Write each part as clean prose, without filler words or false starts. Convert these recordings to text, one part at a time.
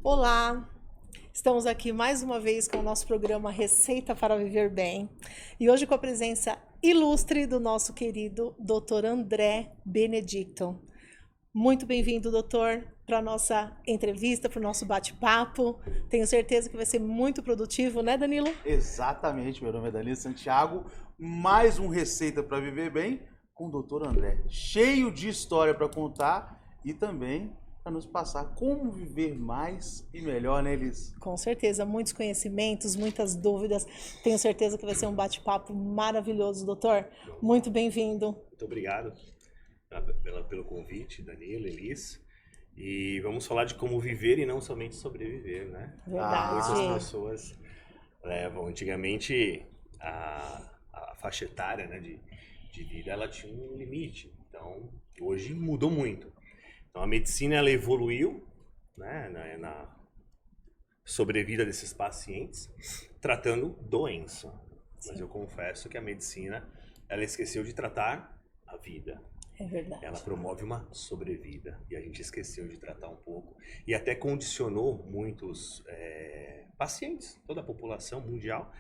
Olá, estamos aqui mais uma vez com o nosso programa Receita para Viver Bem e hoje com a presença ilustre do nosso querido Dr. André Benedicto. Muito bem-vindo, doutor, para a nossa entrevista, para o nosso bate-papo. Tenho certeza que vai ser muito produtivo, né, Danilo? Exatamente, meu nome é Danilo Santiago, mais um Receita para Viver Bem com o Dr. André, cheio de história para contar e também para nos passar como viver mais e melhor, né, Elis? Com certeza, muitos conhecimentos, muitas dúvidas. Tenho certeza que vai ser um bate-papo maravilhoso, doutor. Muito bem-vindo. Muito obrigado pelo convite, Danilo, Elis. E vamos falar de como viver e não somente sobreviver, né? Verdade. Muitas pessoas levam. Antigamente, a faixa etária, né, de vida, ela tinha um limite. Então, hoje mudou muito. Então, a medicina, ela evoluiu, né, na sobrevida desses pacientes, tratando doença. Mas eu confesso que a medicina, ela esqueceu de tratar a vida. É verdade. Ela promove uma sobrevida e a gente esqueceu de tratar um pouco e até condicionou muitos pacientes, toda a população mundial,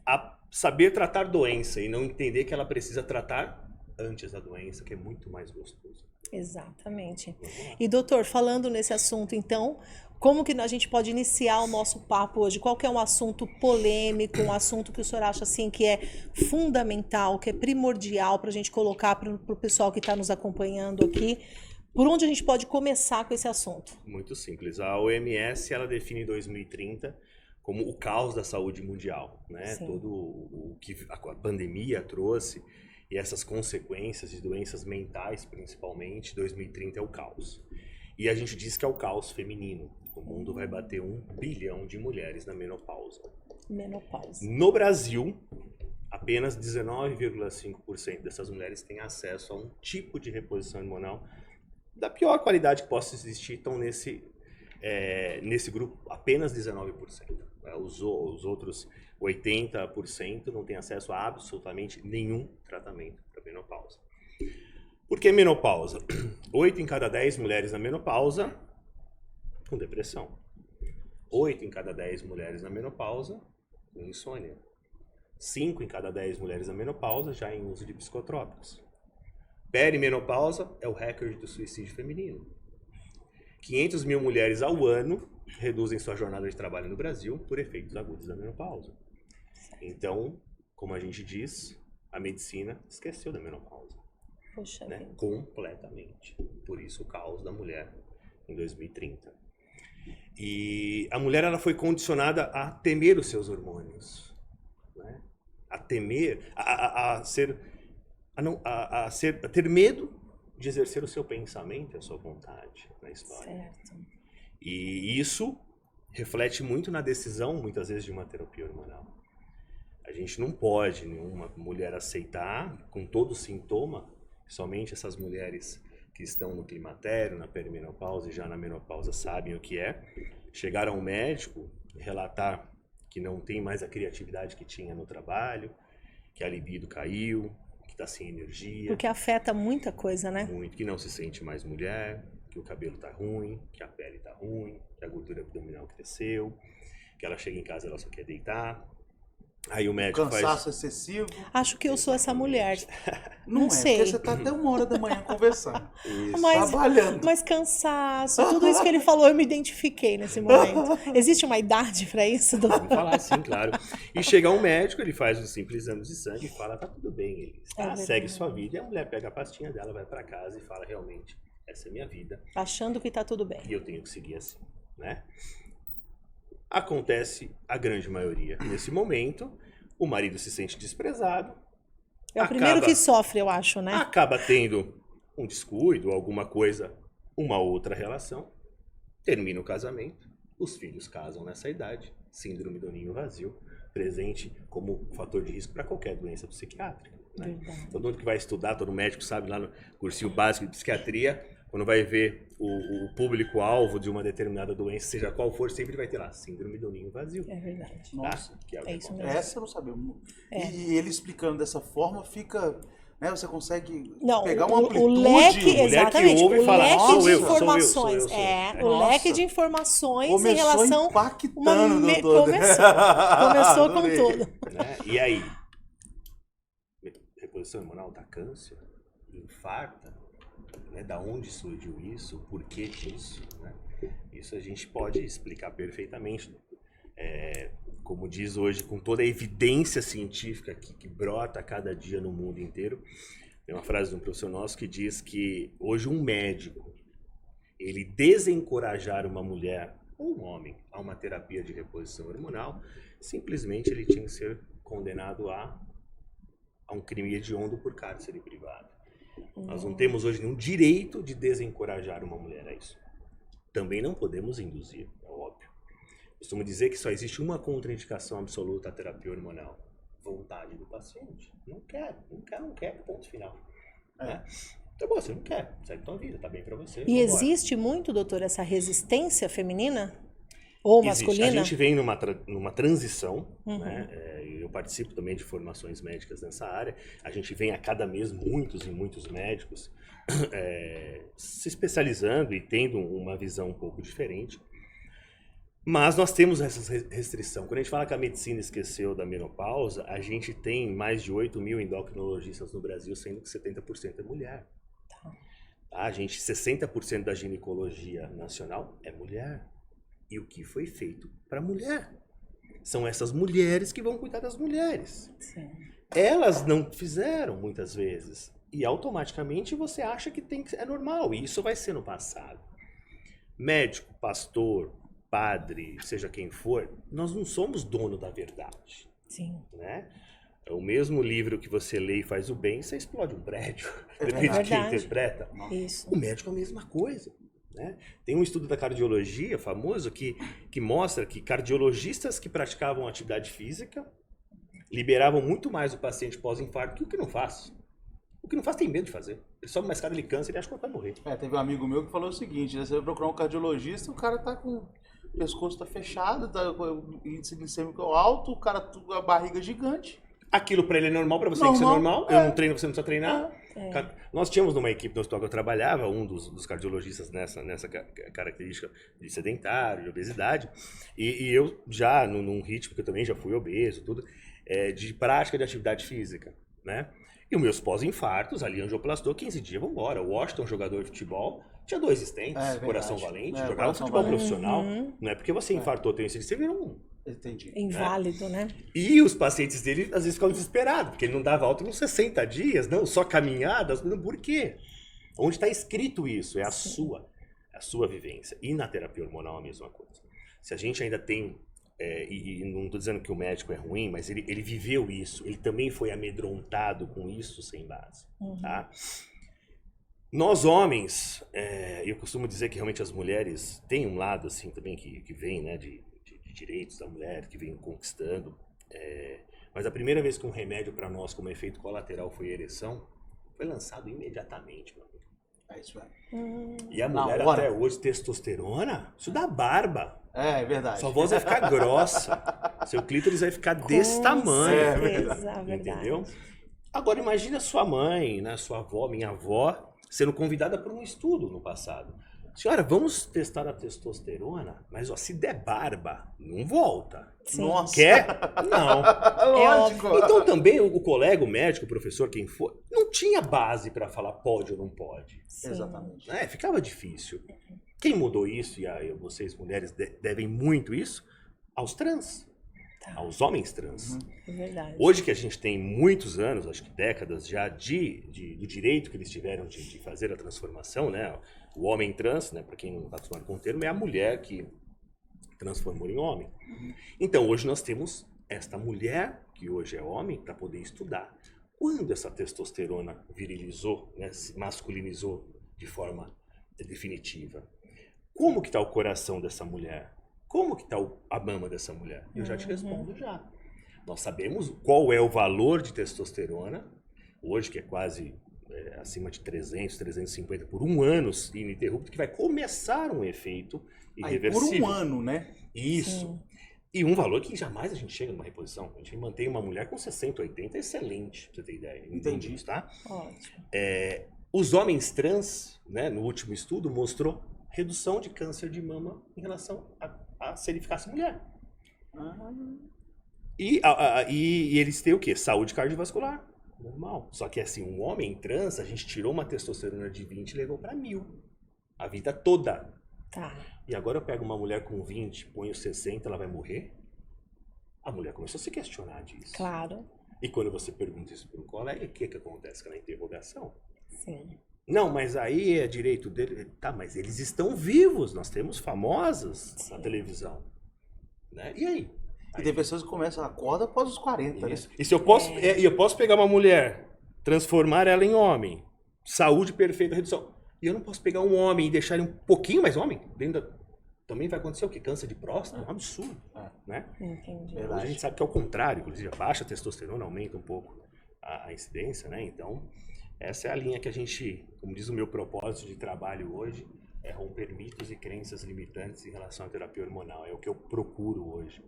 a saber tratar doença e não entender que ela precisa tratar antes da doença, que é muito mais gostoso. Exatamente. E doutor, falando nesse assunto, então, como que a gente pode iniciar o nosso papo hoje? Qual que é um assunto polêmico, um assunto que o senhor acha assim que é fundamental, que é primordial para a gente colocar para o pessoal que está nos acompanhando aqui? Por onde a gente pode começar com esse assunto? Muito simples. A OMS, ela define 2030 como o caos da saúde mundial, né? Sim. Todo o que a pandemia trouxe e essas consequências de doenças mentais, principalmente, 2030 é o caos. E a gente diz que é o caos feminino. O mundo vai bater 1 bilhão de mulheres na menopausa. Menopausa. No Brasil, apenas 19,5% dessas mulheres têm acesso a um tipo de reposição hormonal da pior qualidade que possa existir. Estão nesse grupo, apenas 19%. Os outros 80% não têm acesso a absolutamente nenhum tratamento para menopausa. Por que menopausa? 8 em cada 10 mulheres na menopausa com depressão. 8 em cada 10 mulheres na menopausa com insônia. 5 em cada 10 mulheres na menopausa já em uso de psicotrópicos. Perimenopausa é o recorde do suicídio feminino. 500 mil mulheres ao ano reduzem sua jornada de trabalho no Brasil por efeitos agudos da menopausa. Então, como a gente diz, a medicina esqueceu da menopausa. Poxa Né? vida. Completamente. Por isso o caos da mulher em 2030. E a mulher, ela foi condicionada a temer os seus hormônios, né? A temer, a ter medo de exercer o seu pensamento e a sua vontade na história. Certo. E isso reflete muito na decisão, muitas vezes, de uma terapia hormonal. A gente não pode nenhuma mulher aceitar, com todo sintoma, somente essas mulheres que estão no climatério, na perimenopausa e já na menopausa sabem o que é, chegar a um médico e relatar que não tem mais a criatividade que tinha no trabalho, que a libido caiu, que está sem energia. Porque afeta muita coisa, né? Muito, que não se sente mais mulher, que o cabelo tá ruim, que a pele tá ruim, que a gordura abdominal cresceu, que ela chega em casa e ela só quer deitar. Aí o médico Cansaço excessivo. Acho que eu sou essa mulher. Não é, sei. porque você tá até 1 hora da manhã conversando. Mas, Trabalhando. mas cansaço, tudo isso que ele falou, eu me identifiquei nesse momento. Existe uma idade para isso, doutor? Vamos falar assim, claro. E chega um médico, ele faz um simples exame de sangue e fala, tá tudo bem, ele verdade. segue sua vida. E a mulher pega a pastinha dela, vai para casa e fala, realmente, essa é a minha vida. Achando que tá tudo bem. E eu tenho que seguir assim, né? Acontece a grande maioria. Nesse momento, o marido se sente desprezado. É o primeiro acaba- que sofre, eu acho, né? Acaba tendo um descuido, alguma coisa, uma outra relação. Termina o casamento. Os filhos casam nessa idade. Síndrome do ninho vazio, presente como fator de risco para qualquer doença psiquiátrica. Né? Verdade. Todo mundo que vai estudar, todo médico sabe lá no cursinho básico de psiquiatria, quando vai ver o público-alvo de uma determinada doença, seja qual for, sempre vai ter lá síndrome do ninho vazio. É verdade. Nossa, Que é o é que isso acontece. mesmo. essa eu não sabia. É. E ele explicando dessa forma fica né? Você consegue Não, pegar uma o amplitude. leque, mulher exatamente, que ouve o e fala, leque "Sou de eu, sou eu, informações, sou eu, sou eu." o Nossa. leque de informações em Começou relação impactando, doutor. começou com Adorei. tudo. Né? E aí? Reposição hormonal dá câncer? Infarta? Né? Da onde surgiu isso? O porquê disso? Né? Isso a gente pode explicar perfeitamente. Como diz hoje, com toda a evidência científica que brota a cada dia no mundo inteiro, tem uma frase de um professor nosso que diz que hoje um médico, ele desencorajar uma mulher ou um homem a uma terapia de reposição hormonal, simplesmente ele tinha que ser condenado a um crime hediondo por cárcere privado. Nós não temos hoje nenhum direito de desencorajar uma mulher a isso. Também não podemos induzir, é óbvio. Costumo dizer que só existe uma contraindicação absoluta à terapia hormonal: vontade do paciente. Não quer, ponto final. Né? Então, bom, você não quer, segue tua vida, tá bem pra você. E vambora. existe muito, doutor, essa resistência feminina? Ou Existe. masculina? A gente vem numa transição, Uhum. né? Eu participo também de formações médicas nessa área. A gente vem a cada mês muitos e muitos médicos se especializando e tendo uma visão um pouco diferente. Mas nós temos essa restrição. Quando a gente fala que a medicina esqueceu da menopausa, a gente tem mais de 8 mil endocrinologistas no Brasil, sendo que 70% é mulher. Tá? 60% da ginecologia nacional é mulher. E o que foi feito para mulher? São essas mulheres que vão cuidar das mulheres. Sim. Elas não fizeram muitas vezes. E automaticamente você acha que é normal. E isso vai ser no passado. Médico, pastor, padre, seja quem for, nós não somos dono da verdade. Sim. Né? O mesmo livro que você lê e faz o bem, você explode um prédio. Depende de quem verdade. interpreta. Isso. O médico é a mesma coisa. Né? Tem um estudo da cardiologia famoso que mostra que cardiologistas que praticavam atividade física liberavam muito mais o paciente pós-infarto que o que não faz. O que não faz tem medo de fazer. Ele sobe mais caro, ele cansa, ele acha que vai morrer. Teve um amigo meu que falou o seguinte, né? Você vai procurar um cardiologista, o cara tá com... O pescoço tá fechado, tá com o índice glicêmico alto, o cara com a barriga gigante. Aquilo pra ele é normal, pra você tem que ser normal. Eu não treino, você não precisa treinar. Nós tínhamos numa equipe no hospital que eu trabalhava, um dos cardiologistas nessa característica de sedentário, de obesidade, e eu já, num ritmo que eu também já fui obeso, tudo, de prática de atividade física, né? E os meus pós-infartos, ali angioplastou, 15 dias, vambora. O Washington, jogador de futebol, tinha 2 stents, coração valente, jogava futebol profissional. Não é porque você infartou, tem isso, você virou um... Entendi. Inválido, né? E os pacientes dele, às vezes, ficavam desesperados, porque ele não dava alta nos 60 dias, não, só caminhadas. Por quê? Onde está escrito isso? É a sua vivência. E na terapia hormonal a mesma coisa. Se a gente ainda tem, e não estou dizendo que o médico é ruim, mas ele viveu isso, ele também foi amedrontado com isso sem base. Tá? Nós homens, eu costumo dizer que realmente as mulheres têm um lado assim também que vem, né, de direitos da mulher, que vem conquistando. Mas a primeira vez que um remédio para nós como efeito colateral foi a ereção, foi lançado imediatamente, meu amigo. É isso aí. E a mulher até hoje, testosterona, isso dá barba. É verdade. Sua voz vai ficar grossa, seu clítoris vai ficar desse tamanho. É verdade. Entendeu? Agora imagina sua mãe, né, sua avó, minha avó, sendo convidada para um estudo no passado. Senhora, vamos testar a testosterona, mas ó, se der barba, não volta. Sim. Nossa. Quer? Não. Lógico. Então também o colega, o médico, o professor, quem for, não tinha base para falar pode ou não pode. Sim. Exatamente. Ficava difícil. Quem mudou isso, e vocês mulheres devem muito isso, aos trans, aos homens trans. É verdade. Hoje que a gente tem muitos anos, acho que décadas já, do direito que eles tiveram de fazer a transformação, né? O homem trans, né, para quem não está acostumado com o termo, é a mulher que transformou em homem. Então, hoje nós temos esta mulher, que hoje é homem, para poder estudar. Quando essa testosterona virilizou, né, se masculinizou de forma definitiva? Como que está o coração dessa mulher? Como que está a mama dessa mulher? Eu já te respondo já. Nós sabemos qual é o valor de testosterona, hoje que é quase... acima de 300, 350 por um ano ininterrupto, que vai começar um efeito irreversível. Por um ano, né? Isso. Sim. E um valor que jamais a gente chega numa reposição. A gente mantém uma mulher com 60, 80, excelente, pra você ter ideia. Entendi. Isso, tá? Ótimo. Os homens trans, né, no último estudo, mostrou redução de câncer de mama em relação a se ele ficasse mulher. E eles têm o quê? Saúde cardiovascular. Normal. Só que assim, um homem trans, a gente tirou uma testosterona de 20 e levou pra 1000. A vida toda. Tá. E agora eu pego uma mulher com 20, ponho 60, ela vai morrer? A mulher começou a se questionar disso. Claro. E quando você pergunta isso para um colega, o que acontece com a interrogação? Sim. Não, mas aí é direito dele. Tá, mas eles estão vivos. Nós temos famosas na televisão. Né? E aí? E tem pessoas que começam a corda após os 40, né? E se eu posso, eu posso pegar uma mulher, transformar ela em homem, saúde perfeita, redução. E eu não posso pegar um homem e deixar ele um pouquinho mais homem? Também vai acontecer o quê? Câncer de próstata? É um absurdo. Né? Entendi. Hoje a gente sabe que é o contrário, inclusive a baixa testosterona aumenta um pouco a incidência, né? Então, essa é a linha que a gente, como diz o meu propósito de trabalho hoje, é romper mitos e crenças limitantes em relação à terapia hormonal. É o que eu procuro hoje.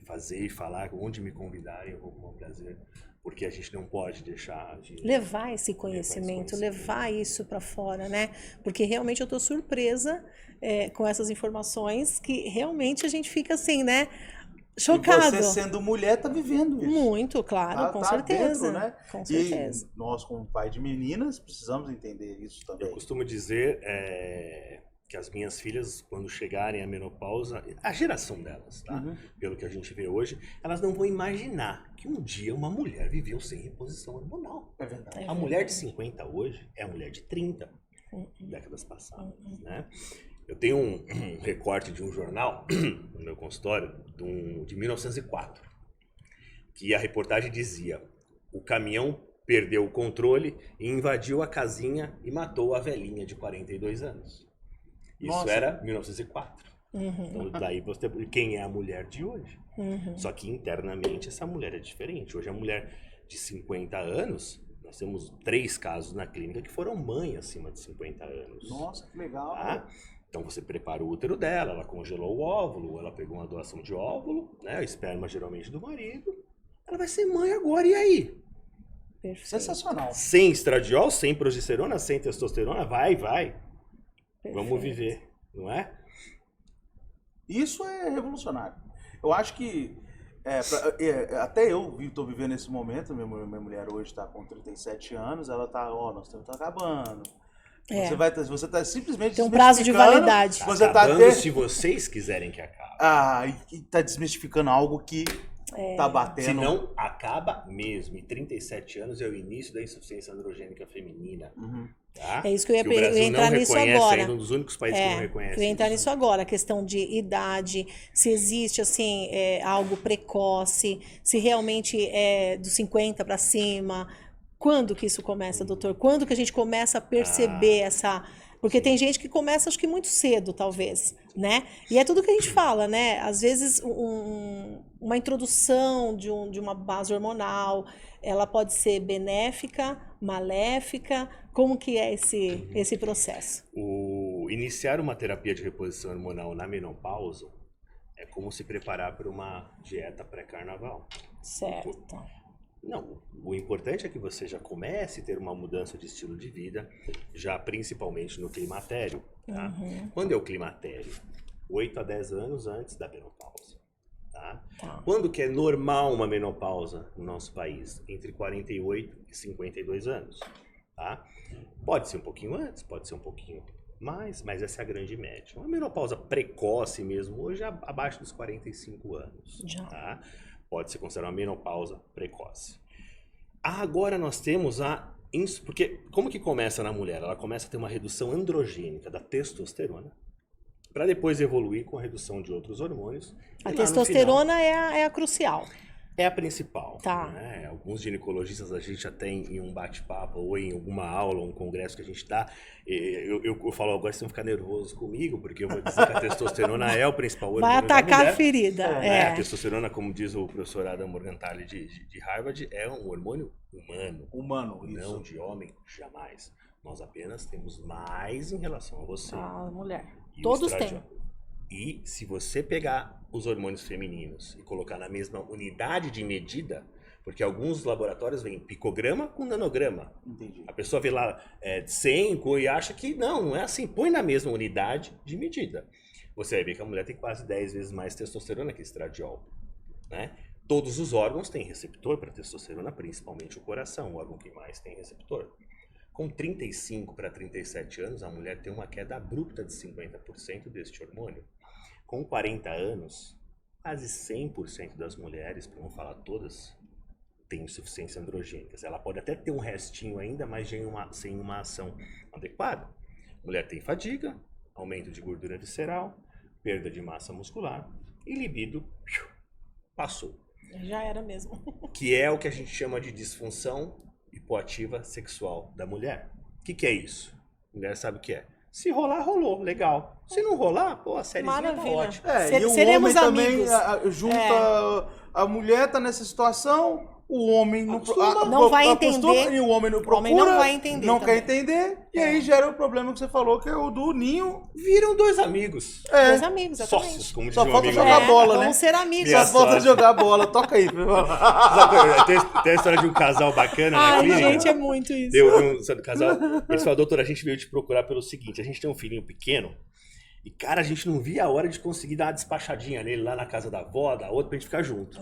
Fazer e falar onde me convidarem, eu vou com o maior prazer, porque a gente não pode deixar de levar esse conhecimento, levar isso para fora, né? Porque realmente eu tô surpresa com essas informações que realmente a gente fica assim, né? Chocado. E você sendo mulher tá vivendo isso. Muito, claro, com certeza. Dentro, né? Com certeza. E nós, como pai de meninas, precisamos entender isso também. Eu costumo dizer que as minhas filhas, quando chegarem à menopausa, a geração delas, tá? Pelo que a gente vê hoje, elas não vão imaginar que um dia uma mulher viveu sem reposição hormonal. É verdade. A mulher de 50 hoje é a mulher de 30, décadas passadas, né? Eu tenho um recorte de um jornal no meu consultório de 1904, que a reportagem dizia: o caminhão perdeu o controle e invadiu a casinha e matou a velhinha de 42 anos. Isso Nossa. era 1904. Então daí você quem é a mulher de hoje. Só que internamente essa mulher é diferente. Hoje a mulher de 50 anos, nós temos 3 casos na clínica que foram mãe acima de 50 anos. Nossa, que legal. Tá? Então você prepara o útero dela, ela congelou o óvulo, ela pegou uma doação de óvulo, né, o esperma geralmente do marido, ela vai ser mãe agora, e aí? Perfeito. Sensacional. Sem estradiol, sem progesterona, sem testosterona, vai. Perfeito. Vamos viver, não é? Isso é revolucionário. Eu acho que até eu estou vivendo esse momento. Minha mulher hoje está com 37 anos, ela está, nós estamos acabando. Você está simplesmente tem um prazo de validade. Você acabando se vocês quiserem que acabe. E está desmistificando algo que está batendo. Se não, acaba mesmo. E 37 anos é o início da insuficiência androgênica feminina. Tá? É isso que eu o Brasil ia entrar nisso agora. É um dos únicos países que não reconhece. Eu ia entrar nisso agora, a questão de idade, se existe assim algo precoce, se realmente é dos 50 para cima. Quando que isso começa, doutor? Quando que a gente começa a perceber essa... Porque tem gente que começa, acho que muito cedo, talvez, né? E é tudo que a gente fala, né? Às vezes, uma introdução de uma base hormonal, ela pode ser benéfica, maléfica. Como que é esse processo? Iniciar uma terapia de reposição hormonal na menopausa é como se preparar para uma dieta pré-carnaval. Certo. Não, o importante é que você já comece a ter uma mudança de estilo de vida, já principalmente no climatério. Tá? Quando é o climatério? 8 a 10 anos antes da menopausa. Tá? Quando que é normal uma menopausa no nosso país? Entre 48 e 52 anos. Tá? Pode ser um pouquinho antes, pode ser um pouquinho mais, mas essa é a grande média. Uma menopausa precoce mesmo, hoje é abaixo dos 45 anos. Tá? Pode ser considerada uma menopausa precoce. Agora nós temos porque como que começa na mulher? Ela começa a ter uma redução androgênica da testosterona, para depois evoluir com a redução de outros hormônios. A testosterona é a crucial. É a principal. Tá. Né? Alguns ginecologistas a gente já tem em um bate-papo ou em alguma aula, um congresso que a gente dá. Eu falo, agora vocês vão ficar nervosos comigo, porque eu vou dizer que a testosterona é o principal hormônio. Vai atacar da mulher. a ferida. A testosterona, como diz o professor Adam Morgenthaler de Harvard, é um hormônio humano. Não de homem, jamais. Nós apenas temos mais em relação a você. A mulher. E Todos têm. E se você pegar os hormônios femininos e colocar na mesma unidade de medida, porque alguns laboratórios vêm picograma com nanograma. Entendi. A pessoa vê lá 100 e acha que não é assim. Põe na mesma unidade de medida. Você vai ver que a mulher tem quase 10 vezes mais testosterona que estradiol, né? Todos os órgãos têm receptor para testosterona, principalmente o coração, o órgão que mais tem receptor. Com 35 para 37 anos, a mulher tem uma queda abrupta de 50% deste hormônio. Com 40 anos, quase 100% das mulheres, para não falar todas, têm insuficiência androgênica. Ela pode até ter um restinho ainda, mas sem uma ação adequada. A mulher tem fadiga, aumento de gordura visceral, perda de massa muscular e libido passou. Já era mesmo. Que é o que a gente chama de disfunção hipoativa sexual da mulher. O que é isso? A mulher sabe o que é. Se rolar, rolou, legal. Se não rolar, pô, a sériezinha tá Maravilha. ótima. E o Seremos homem também amigos. junta. A mulher tá nessa situação, o homem não, Não vai entender. E o homem não O procura. homem não vai entender Não também. quer entender. E aí gera o problema que você falou, que é o do ninho. Viram dois amigos. Dois amigos, exatamente. Sócios, como Só dizia um falta amigo jogar meu. bola, né? Vamos ser amigos. Só Minha falta sorte. jogar bola. Toca aí. Tem a história de um casal bacana na Ai, clínica. gente, é muito isso. Do casal. Eles falaram, doutora, a gente veio te procurar pelo seguinte: a gente tem um filhinho pequeno e, cara, a gente não via a hora de conseguir dar uma despachadinha nele lá na casa da avó, da outra, pra gente ficar junto.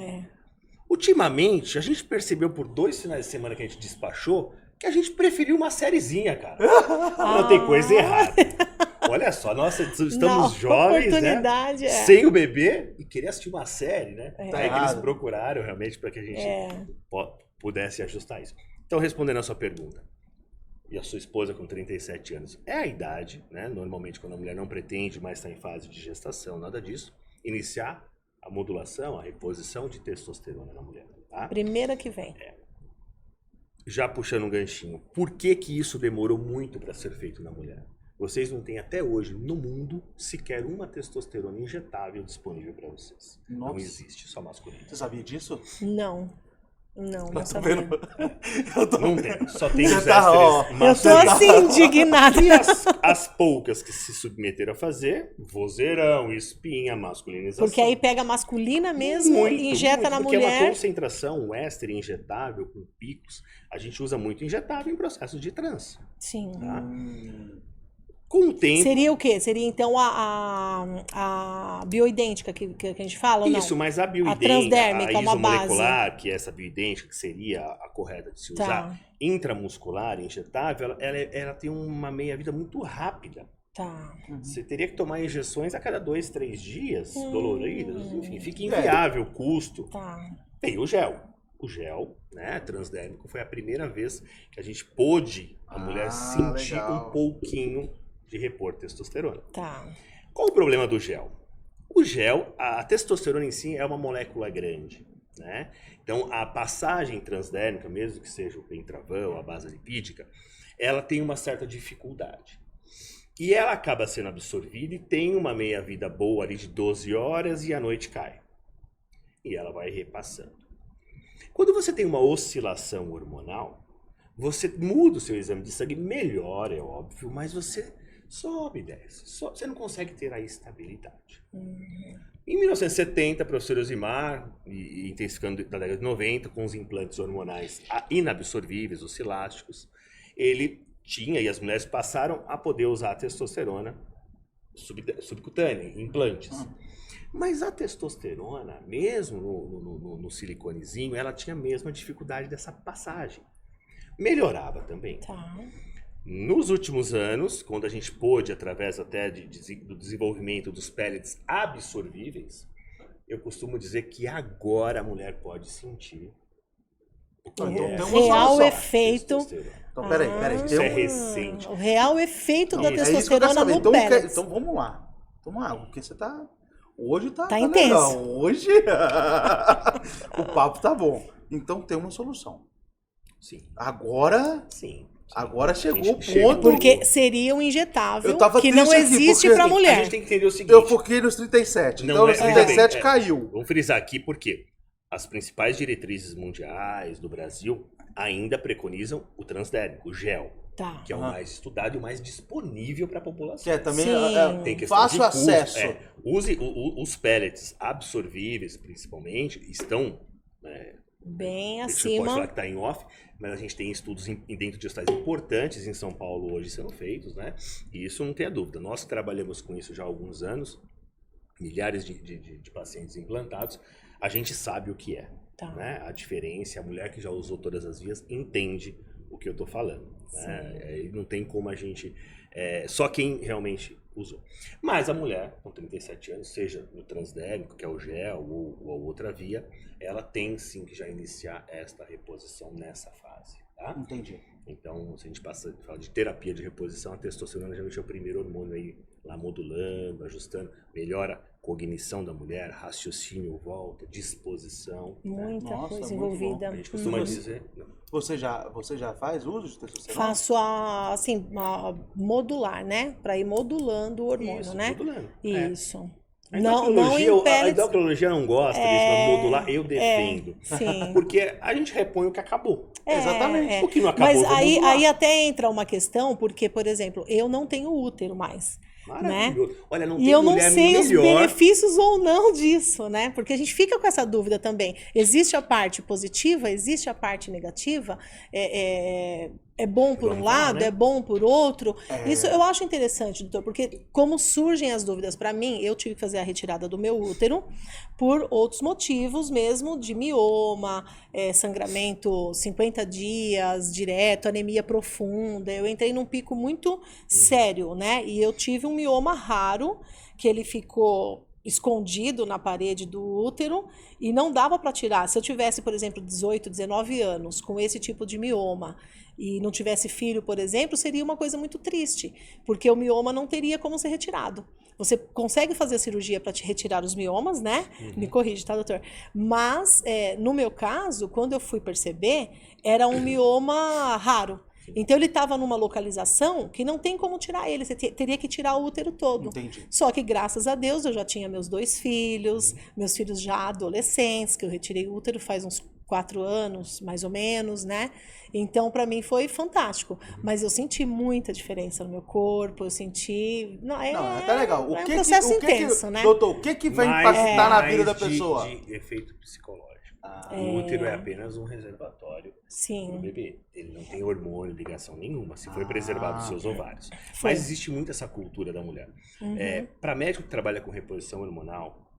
Ultimamente, a gente percebeu por 2 finais de semana que a gente despachou que a gente preferiu uma sériezinha, cara. Não tem coisa errada. Olha só, nós estamos Não, jovens, né? oportunidade, Sem o bebê e querer assistir uma série, né? É. Tá, que eles procuraram realmente para que a gente pudesse ajustar isso. Então, respondendo a sua pergunta, e a sua esposa com 37 anos, é a idade, né? Normalmente, quando a mulher não pretende mais estar em fase de gestação, nada disso, iniciar a modulação, a reposição de testosterona na mulher. Tá? Primeira que vem. Já puxando um ganchinho, por que que isso demorou muito para ser feito na mulher? Vocês não têm até hoje no mundo sequer uma testosterona injetável disponível para vocês. Nossa. Não existe, só masculino. Você sabia disso? Não. Não Eu tô sabia. vendo. Eu tô Não vendo. tem, só tem os Você tá, ó. ésteres Eu tô masculinos. assim, indignada. E as poucas que se submeteram a fazer, vozeirão, espinha, masculinização. Porque aí pega a masculina mesmo e injeta na porque é uma mulher. concentração, um éster injetável com picos. A gente usa muito injetável em processo de trans. Sim. Tá? Com o tempo... Seria o quê? Seria então a bioidêntica que a gente fala? Ou não? Isso, mas a bioidêntica, transdérmica, a uma base. isomolecular, que é essa bioidêntica, que seria a correta de se Tá. usar, intramuscular, injetável, ela tem uma meia-vida muito rápida. Tá. Você teria que tomar injeções a cada 2, 3 dias, doloridas, enfim, fica inviável o custo. Tá. Tem o gel. O gel, né, transdérmico, foi a primeira vez que a gente pôde, a mulher, sentir legal. um pouquinho de repor testosterona. Tá. Qual o problema do gel? O gel, a testosterona em si é uma molécula grande, né? Então, a passagem transdérmica, mesmo que seja o pentravan, a base lipídica, ela tem uma certa dificuldade. E ela acaba sendo absorvida e tem uma meia-vida boa ali de 12 horas e à noite cai. E ela vai repassando. Quando você tem uma oscilação hormonal, você muda o seu exame de sangue, melhora, é óbvio, mas você sobe e desce. Você não consegue ter a estabilidade. Em 1970, o professor Osimar, e intensificando da década de 90, com os implantes hormonais inabsorvíveis, os silásticos, ele tinha, e as mulheres passaram a poder usar a testosterona subcutânea, em implantes. Mas a testosterona, mesmo no siliconezinho, ela tinha a mesma dificuldade dessa passagem. Melhorava também. Tá. Nos últimos anos, quando a gente pôde, através até do desenvolvimento dos pellets absorvíveis, eu costumo dizer que agora a mulher pode sentir o que Então, tem uma real solução. efeito. testosterona. Então, peraí. Isso é recente. O real efeito da É isso que eu quero testosterona saber. no Então, pellets. então vamos lá. Vamos lá, porque você tá... Hoje tá intenso. legal. Hoje o papo tá bom. Então tem uma solução. Sim. Agora Sim. Agora chegou Gente, o chegou. ponto... Porque seria um injetável Eu tava que não triste aqui, existe porque pra A mulher. gente tem que entender o seguinte. Eu foquei nos 37. Não Então é- nos 37 é- caiu. Vamos frisar aqui porque as principais diretrizes mundiais do Brasil ainda preconizam o transdérmico, o gel, Tá. que é o mais estudado e o mais disponível para a população. Que é também Sim. Tem questão fácil de custo, acesso. Use os pellets absorvíveis, principalmente, estão... Bem A gente não pode acima. falar que está em off, mas a gente tem estudos dentro de hospitais importantes em São Paulo hoje sendo feitos, né? E isso não tem a dúvida. Nós que trabalhamos com isso já há alguns anos, milhares de pacientes implantados, a gente sabe o que é. Tá. Né? A diferença, a mulher que já usou todas as vias entende o que eu estou falando. Né? Não tem como a gente... só quem realmente usou. Mas a mulher, com 37 anos, seja no transdérmico, que é o gel, ou a outra via, ela tem sim que já iniciar esta reposição nessa fase. Tá? Entendi. Então, se a gente fala de terapia de reposição, a testosterona geralmente é o primeiro hormônio aí, lá modulando, ajustando, melhora a cognição da mulher, raciocínio volta, disposição. Muita Nossa, coisa muito envolvida. A gente costuma dizer... Você já faz uso de testosterona? Faço assim, modular, né? Para ir modulando o hormônio, Isso, né? modulando. Isso. A Não endocrinologia, em a pellets. endocrinologia não gosta disso, mas modular eu defendo. Sim. Porque a gente repõe o que acabou. Exatamente. O que não acabou, Mas vamos aí, modular. aí até entra uma questão, porque, por exemplo, eu não tenho útero mais. Maravilhoso. Olha, não E tem eu não mulher sei os melhor. benefícios ou não disso, né? Porque a gente fica com essa dúvida também. Existe a parte positiva, existe a parte negativa. É bom por um Vamos falar, lado, né? é bom por outro. Isso eu acho interessante, doutor, porque como surgem as dúvidas para mim, eu tive que fazer a retirada do meu útero por outros motivos mesmo, de mioma, sangramento 50 dias direto, anemia profunda. Eu entrei num pico muito sério, né? E eu tive um mioma raro, que ele ficou escondido na parede do útero e não dava para tirar. Se eu tivesse, por exemplo, 18, 19 anos com esse tipo de mioma e não tivesse filho, por exemplo, seria uma coisa muito triste, porque o mioma não teria como ser retirado. Você consegue fazer a cirurgia para te retirar os miomas, né? Me corrige, tá, doutor? Mas, no meu caso, quando eu fui perceber, era um mioma raro. Então ele estava numa localização que não tem como tirar ele, você teria que tirar o útero todo. Entendi. Só que graças a Deus eu já tinha meus 2 filhos, meus filhos já adolescentes, que eu retirei o útero faz uns 4 anos, mais ou menos, né? Então para mim foi fantástico, mas eu senti muita diferença no meu corpo, eu senti... Não, tá legal. É um processo intenso, né? Doutor, o que vai impactar na vida da Mais pessoa? de efeito psicológico. O útero é apenas um reservatório do Sim, bebê. Ele não tem hormônio, ligação nenhuma, se foi preservado os seus ovários. Foi. Mas existe muito essa cultura da mulher. Para médico que trabalha com reposição hormonal,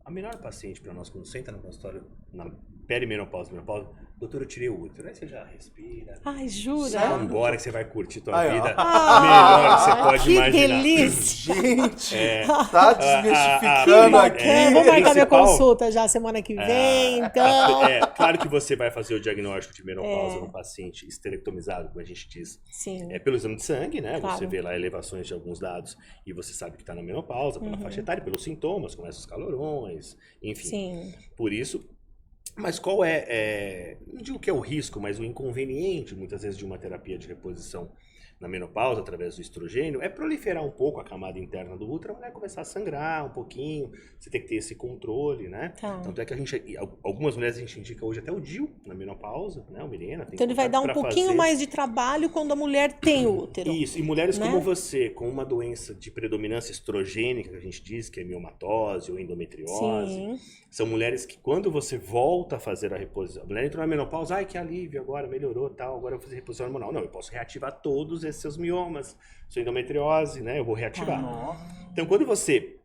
a melhor paciente para nós, quando senta no consultório, na perimenopausa, menopausa, doutor, eu tirei o útero. Aí você já respira. Ai, jura? Vai embora que você vai curtir tua Aí, ó. vida melhor que você pode que imaginar. delícia! Gente, tá Que desmistificando aqui. bacana. Vou marcar minha principal- consulta já semana que vem, então. Claro que você vai fazer o diagnóstico de menopausa no paciente esterectomizado, como a gente diz. Sim. Pelo exame de sangue, né? Claro. Você vê lá elevações de alguns dados e você sabe que está na menopausa, pela faixa etária, pelos sintomas, começam os calorões, enfim. Sim. Por isso. Mas qual não digo que é o risco, mas o inconveniente, muitas vezes, de uma terapia de reposição na menopausa, através do estrogênio, é proliferar um pouco a camada interna do útero, a mulher começar a sangrar um pouquinho, você tem que ter esse controle, né? Tá. Tanto é que algumas mulheres a gente indica hoje até o DIU na menopausa, né? O Mirena. Então ele vai dar um pouquinho mais de trabalho quando a mulher tem o útero. Isso, e mulheres né? como você, com uma doença de predominância estrogênica, que a gente diz que é miomatose ou endometriose, Sim. são mulheres que quando você volta a fazer a reposição, a mulher entrou na menopausa, ai que alívio, agora melhorou, tal, agora eu vou fazer reposição hormonal. Não, eu posso reativar todos esses seus miomas, sua endometriose, né? Eu vou reativar. Então quando você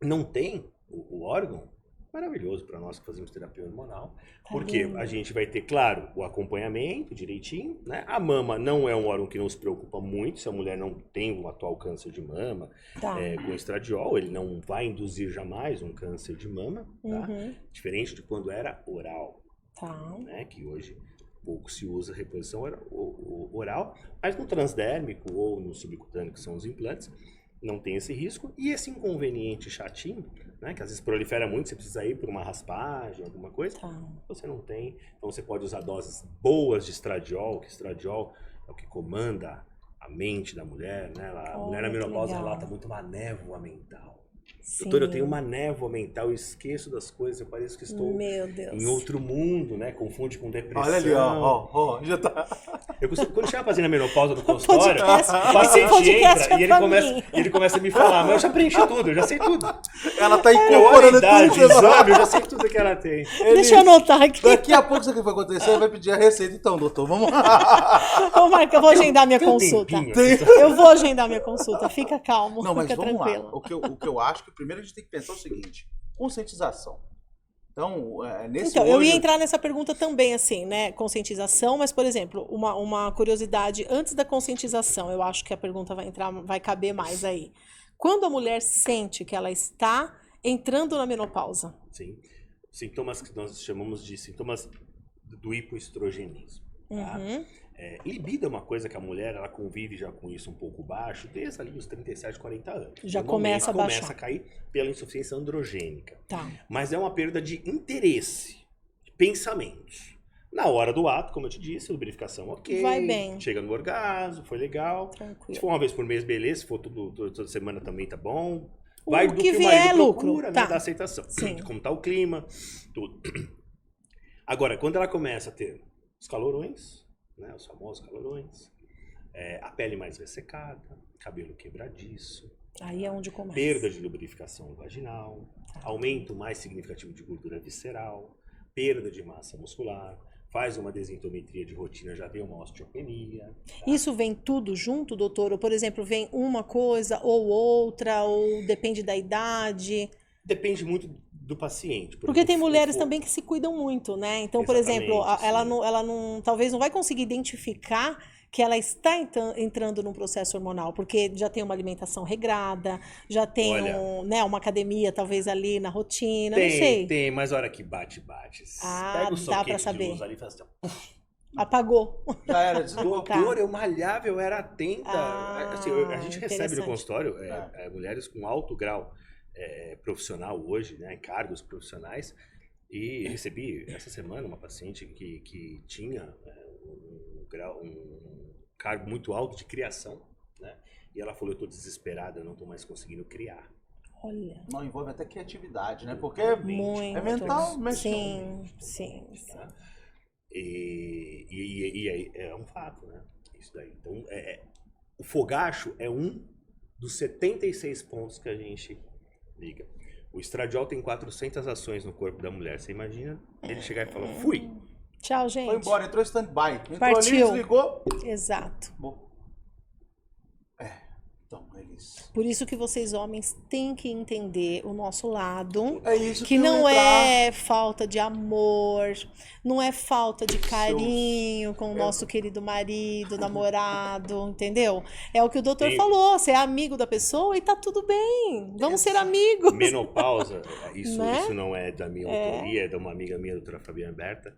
não tem o órgão, maravilhoso para nós que fazemos terapia hormonal, porque lindo. a gente vai ter, claro, o acompanhamento direitinho, né? A mama não é um órgão que nos preocupa muito, se a mulher não tem um atual câncer de mama, Tá. com estradiol, ele não vai induzir jamais um câncer de mama, tá? Diferente de quando era oral, Tá. né? Que hoje pouco se usa reposição oral, mas no transdérmico ou no subcutâneo, que são os implantes, não tem esse risco. E esse inconveniente chatinho, né, que às vezes prolifera muito, você precisa ir por uma raspagem, alguma coisa, Tá. você não tem. Então você pode usar doses boas de estradiol, que estradiol é o que comanda a mente da mulher, né? A mulher na que menopausa legal. relata muito uma névoa mental. Doutor, eu Sim. tenho uma névoa mental, eu esqueço das coisas, eu pareço que estou Meu Deus. em outro mundo, né? Confunde com depressão. Olha ali, ó, já tá. Quando chega fazendo a menopausa no consultório, Podcast- o esse paciente podcast entra é e pra ele mim. começa a me falar, mas eu já preenchi tudo, eu já sei tudo. Ela tá Eu olho a incorporando idade, tudo. exame, eu já sei tudo que ela tem. Deixa eu anotar aqui. Daqui a pouco isso aqui vai acontecer, vai pedir a receita. Então, doutor, vamos lá. Ô, Marco, eu vou agendar minha Tem um consulta. tempinho. Eu vou agendar minha consulta. Fica calmo, Não, mas fica vamos tranquilo. lá. O que eu acho que primeiro a gente tem que pensar é o seguinte: conscientização. Então, nesse Então, eu ia hoje- entrar nessa pergunta também, assim, né? Conscientização, mas, por exemplo, uma curiosidade antes da conscientização, eu acho que a pergunta vai caber mais aí. Quando a mulher sente que ela está entrando na menopausa? Sim. Sintomas que nós chamamos de sintomas do hipoestrogenismo. Tá? Uhum. Libido é uma coisa que a mulher ela convive já com isso um pouco baixo, desde ali os 37, 40 anos. Já Normalmente começa a baixar. começa a cair pela insuficiência androgênica. Tá. Mas é uma perda de interesse, de pensamentos. Na hora do ato, como eu te disse, lubrificação ok. Vai bem. Chega no orgasmo, foi legal. Tranquilo. Se for uma vez por mês, beleza. Se for toda semana também tá bom. O Vai do que que o vier marido é lucro. procura, né, Tá. da aceitação. Sim. De como tá o clima, tudo. Agora, quando ela começa a ter os calorões, né, os famosos calorões, a pele mais ressecada, cabelo quebradiço, Aí é onde começa. perda de lubrificação vaginal, aumento mais significativo de gordura visceral, perda de massa muscular, faz uma desintometria de rotina, já vem uma osteopenia. Tá? Isso vem tudo junto, doutor? Ou, por exemplo, vem uma coisa ou outra, ou depende da idade? Depende muito do paciente. Porque tem exemplo, mulheres se for- também que se cuidam muito, né? Então, por Exatamente, exemplo, ela sim. não, talvez não vai conseguir identificar que ela está entrando num processo hormonal, porque já tem uma alimentação regrada, já tem Olha, né, uma academia talvez ali na rotina, não sei. Tem, mas a hora que bate. Ah, Pega o dá soquete pra de saber. luz ali e faz assim, ó. Apagou. Já era, desligou. Tá. Doutor, eu malhava, eu era atenta. Ah, Assim, a gente recebe no interessante. consultório mulheres com alto grau profissional hoje, né, cargos profissionais, e recebi essa semana uma paciente que tinha um cargo muito alto de criação, né, e ela falou, eu estou desesperada, eu não estou mais conseguindo criar. Olha, Não, envolve até criatividade, né? Porque muito. é mental, mexe com- Sim, sim. Tá? E aí é um fato, né? Isso daí. Então, o fogacho é um dos 76 pontos que a gente liga. O estradiol tem 400 ações no corpo da mulher. Você imagina ele chegar e falar, fui. Tchau, gente. Foi embora, entrou em stand-by. Entrou Partiu. ali, desligou. Exato. Bom. Então, eles... Por isso que vocês homens têm que entender o nosso lado, É isso que eu não ia entrar. é falta de amor, não é falta de carinho com o nosso querido marido, namorado, entendeu? É o que o doutor Tem- falou, você é amigo da pessoa e tá tudo bem, vamos ser amigos. Menopausa, isso, Né? isso não é da minha autoria, é de uma amiga minha, a doutora Fabiana Berta.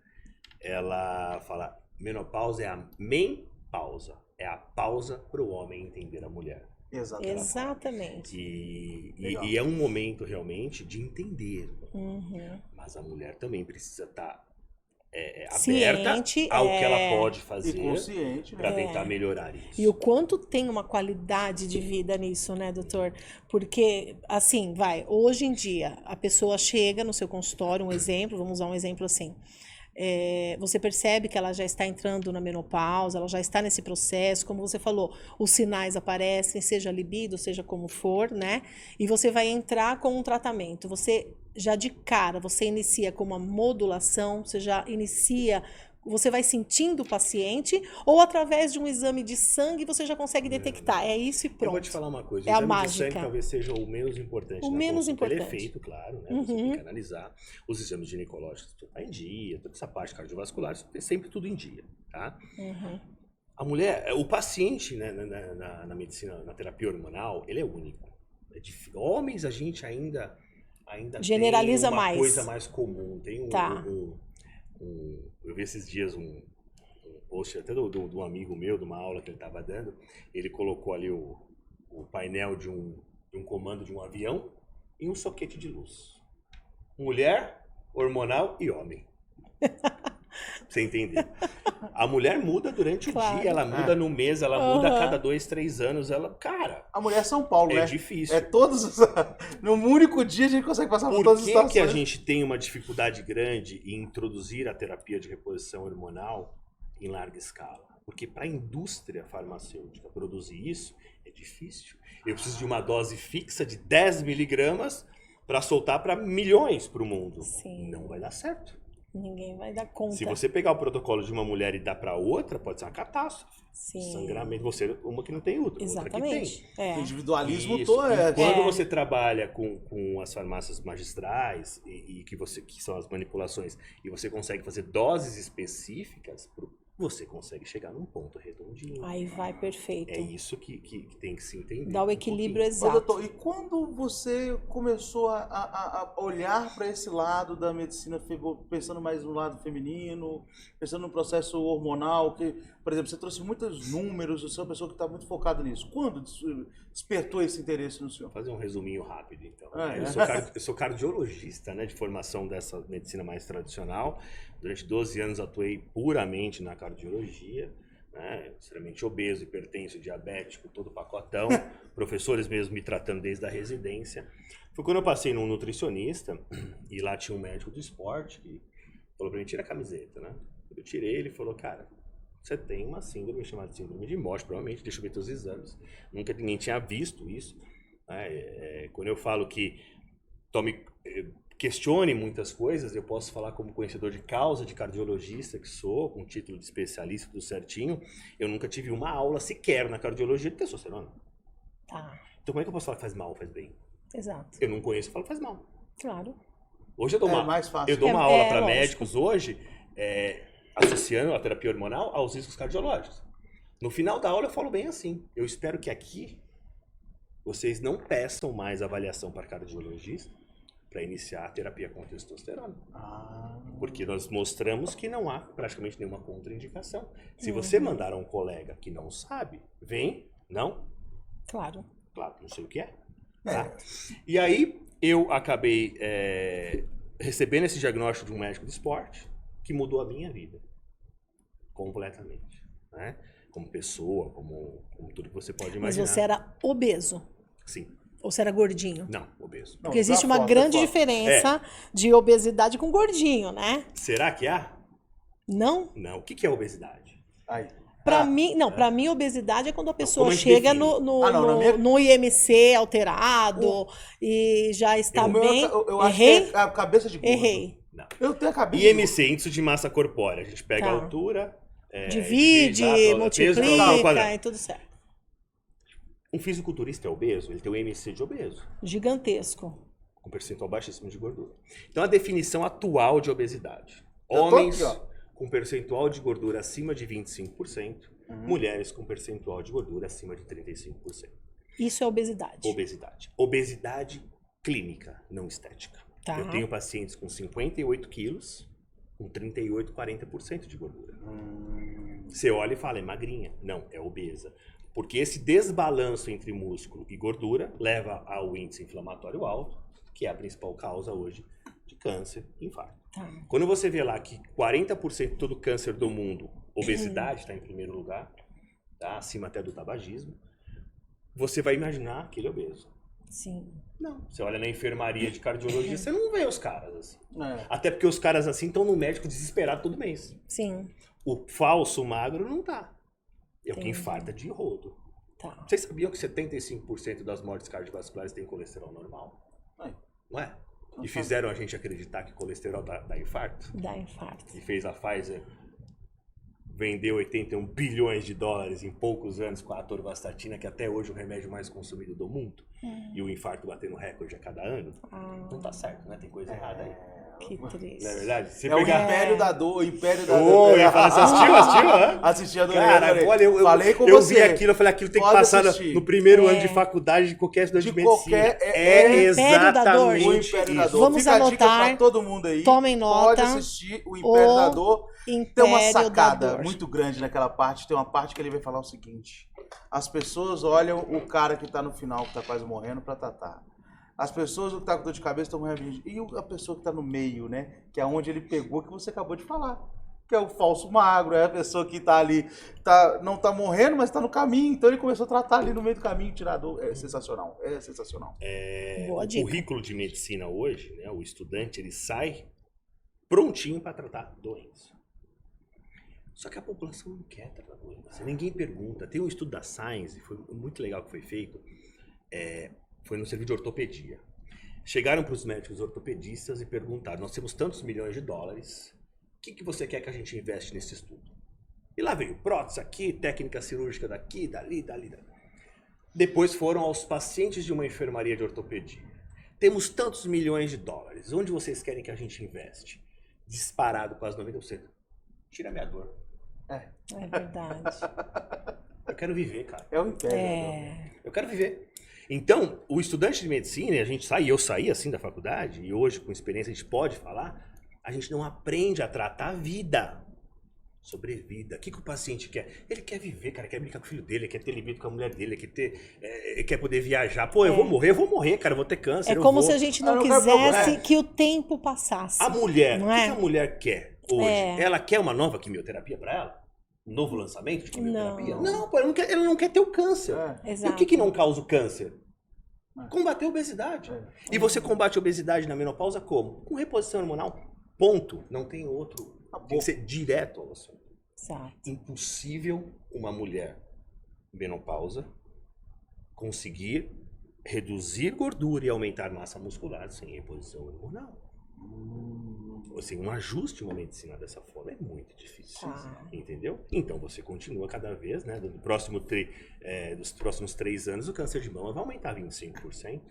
Ela fala, menopausa é a menpausa, é a pausa para o homem entender a mulher. Exatamente. Exatamente. Legal. E é um momento realmente de entender. Uhum. Mas a mulher também precisa estar aberta Ciente, ao que ela pode E fazer consciente, para né? tentar melhorar isso. E o quanto tem uma qualidade de vida nisso, né, doutor? Porque, assim, hoje em dia, a pessoa chega no seu consultório, um exemplo, vamos usar um exemplo assim. Você percebe que ela já está entrando na menopausa, ela já está nesse processo, como você falou, os sinais aparecem, seja libido, seja como for, né? E você vai entrar com um tratamento. Você já de cara, você inicia com uma modulação, você já inicia, você vai sentindo o paciente, ou através de um exame de sangue você já consegue detectar. É isso e Eu pronto. vou te falar uma coisa, É o a exame de mágica. sangue talvez seja o menos importante O na menos consulta. Ele é importante. feito, claro, né? Você tem que analisar. Os exames ginecológicos tá em dia, toda essa parte cardiovascular, isso tem sempre tudo em dia, tá? Uhum. A mulher, o paciente, né, na medicina, na terapia hormonal, ele é único. Homens a gente ainda Generaliza tem uma mais. coisa mais comum. Tem Tá. eu vi esses dias um post até do amigo meu, de uma aula que ele estava dando. Ele colocou ali o painel de um comando de um avião e um soquete de luz. Mulher, hormonal e homem. Você entendeu? A mulher muda durante o Claro. dia, ela muda no mês, ela muda a cada 2, 3 anos. Ela, cara, A mulher é São Paulo, é né? difícil. É todos os... Num único dia a gente consegue passar por todas as Por que que a situações. gente tem uma dificuldade grande em introduzir a terapia de reposição hormonal em larga escala? Porque para a indústria farmacêutica produzir isso é difícil. Eu preciso de uma dose fixa de 10 miligramas para soltar para milhões para o mundo. Sim. Não vai dar certo. Ninguém vai dar conta. Se você pegar o protocolo de uma mulher e dar para outra, pode ser uma catástrofe. Sim. Sangramento. Você, uma que não tem útero, outra que tem. Exatamente. É. O individualismo Isso. todo é... E quando É. você trabalha com as farmácias magistrais e que são as manipulações, e você consegue fazer doses específicas, você consegue chegar num ponto redondinho. Aí vai perfeito. É isso que tem que se entender. Dá o um equilíbrio pouquinho. Ô, exato. doutor, e quando você começou a olhar para esse lado da medicina, pensando mais no lado feminino, pensando no processo hormonal, que, por exemplo, você trouxe muitos números, você é uma pessoa que está muito focada nisso. Quando despertou esse interesse no senhor? Vou fazer um resuminho rápido, então. Ah, é. Eu sou cardiologista, né, de formação dessa medicina mais tradicional. Durante 12 anos atuei puramente na cardiologia, né, extremamente obeso, hipertenso, diabético, todo pacotão. Professores mesmo me tratando desde a residência. Foi quando eu passei num nutricionista e lá tinha um médico do esporte que falou pra mim, tira a camiseta, né? Eu tirei, ele falou, cara, você tem uma síndrome chamada síndrome de Morte, provavelmente, deixa eu ver teus exames. Nunca ninguém tinha visto isso. Quando eu falo que questione muitas coisas, eu posso falar como conhecedor de causa, de cardiologista que sou, com título de especialista, tudo certinho. Eu nunca tive uma aula sequer na cardiologia de testosterona. Tá. Então como é que eu posso falar que faz mal ou faz bem? Exato. Eu não conheço, eu falo que faz mal. Claro. Hoje eu dou mais fácil. eu dou uma aula para lógico. médicos hoje, associando a terapia hormonal aos riscos cardiológicos. No final da aula eu falo bem assim. Eu espero que aqui vocês não peçam mais avaliação para cardiologista para iniciar a terapia com testosterona. Porque nós mostramos que não há praticamente nenhuma contraindicação. Se você mandar a um colega que não sabe, vem, não, Claro. claro, não sei o que é. Tá? E aí eu acabei recebendo esse diagnóstico de um médico de esporte que mudou a minha vida completamente, né? Como pessoa, como tudo que você pode Mas imaginar. você era obeso? Sim. Ou você era gordinho? Não, obeso. Porque existe uma grande diferença de obesidade com gordinho, né? Será que há? Não? Não. O que é obesidade? Aí. Pra mim, não, pra mim obesidade é quando a pessoa como a gente chega define? no IMC alterado e já está O meu, bem. eu acho Errei? que é a cabeça de gordo. Errei. Não. Eu tenho a cabeça de IMC, índice de massa corpórea. A gente pega Tá. a altura, Divide, peso ao multiplica quadrado. e tudo certo. Um fisiculturista é obeso, ele tem o IMC de obeso, Gigantesco. com percentual baixíssimo de gordura. Então a definição atual de obesidade. Eu tô Homens aqui, ó. com percentual de gordura acima de 25%, mulheres com percentual de gordura acima de 35%. Isso é obesidade. Obesidade. Obesidade clínica, não estética. Tá. Eu tenho pacientes com 58 quilos, com 38, 40% de gordura. Você olha e fala, é magrinha. Não, é obesa. Porque esse desbalanço entre músculo e gordura leva ao índice inflamatório alto, que é a principal causa hoje de câncer e infarto. Tá. Quando você vê lá que 40% de todo câncer do mundo, obesidade está em primeiro lugar, tá? Acima até do tabagismo, você vai imaginar que ele é obeso. Sim. Não. Você olha na enfermaria de cardiologia, você não vê os caras assim. É. Até porque os caras assim estão no médico desesperado todo mês. Sim. O falso magro não tá. É o que Entendi. infarta de rodo. Tá. Vocês sabiam que 75% das mortes cardiovasculares têm colesterol normal? Aí. Não é? E fizeram a gente acreditar que colesterol dá infarto? Dá infarto. E fez a Pfizer vender 81 bilhões de dólares em poucos anos com a atorvastatina, que até hoje é o remédio mais consumido do mundo. E o infarto batendo recorde a cada ano. Não tá certo, né? Tem coisa errada aí. Que triste. Não é verdade? Se É o Império da Dor, o Império da Ô, Dor. eu ia falar, você assistiu? Hã? Assisti, adorei. Cara, adorei. olha, eu Falei com eu você. vi aquilo, eu falei, aquilo tem que Pode passar assistir. no primeiro ano de faculdade de qualquer estudante de De medicina. qualquer- É Império da Dor. exatamente O Império da isso. Dor. Vamos Fica a dica anotar. pra todo mundo aí. Tomem nota. Pode assistir o Império da Dor. Tem uma Império da sacada Dor. muito grande naquela parte. Tem uma parte que ele vai falar o seguinte. As pessoas olham o cara que tá no final, que tá quase morrendo, pra tratar. As pessoas que tá com dor de cabeça estão morrendo. E a pessoa que tá no meio, né? Que é onde ele pegou, que você acabou de falar. que é o falso magro, é a pessoa que tá ali, não tá morrendo, mas tá no caminho. Então ele começou a tratar ali no meio do caminho, tirador. É sensacional, é sensacional. Boa O dica. currículo de medicina hoje, né, o estudante, ele sai prontinho para tratar doença. Só que a população não quer tratar doença. Ninguém pergunta. Tem um estudo da Science, foi muito legal que foi feito, foi no serviço de ortopedia. Chegaram para os médicos ortopedistas e perguntaram: nós temos tantos milhões de dólares, o que você quer que a gente investe nesse estudo? E lá veio prótese aqui, técnica cirúrgica daqui, dali. Depois foram aos pacientes de uma enfermaria de ortopedia. Temos tantos milhões de dólares, onde vocês querem que a gente investe? Disparado, quase 90%. Tira a minha dor. É verdade. Eu quero viver, cara. É o império. Eu quero viver. Então, o estudante de medicina, a gente sai, eu saí assim da faculdade, e hoje com experiência a gente pode falar, a gente não aprende a tratar a vida. Sobrevida. O que o paciente quer? Ele quer viver, cara, quer brincar com o filho dele, quer ter libido com a mulher dele, quer poder viajar. Pô, eu vou morrer, cara, eu vou ter câncer. É como se a gente não quisesse que o tempo passasse. A mulher, não o é? que a mulher quer hoje? Ela quer uma nova quimioterapia pra ela? Um novo lançamento de quimioterapia? Não, pô, ela não quer ter o câncer. Exato. E o que não causa o câncer? Combater a obesidade. E você combate a obesidade na menopausa como? Com reposição hormonal. Ponto. Não tem outro. Tem que ser direto ao assunto. Exato. Impossível uma mulher menopausa conseguir reduzir gordura e aumentar massa muscular sem reposição hormonal. Assim, um ajuste uma medicina dessa forma é muito difícil, entendeu? Então você continua cada vez, né? Dos próximos 3 anos, o câncer de mama vai aumentar 25%.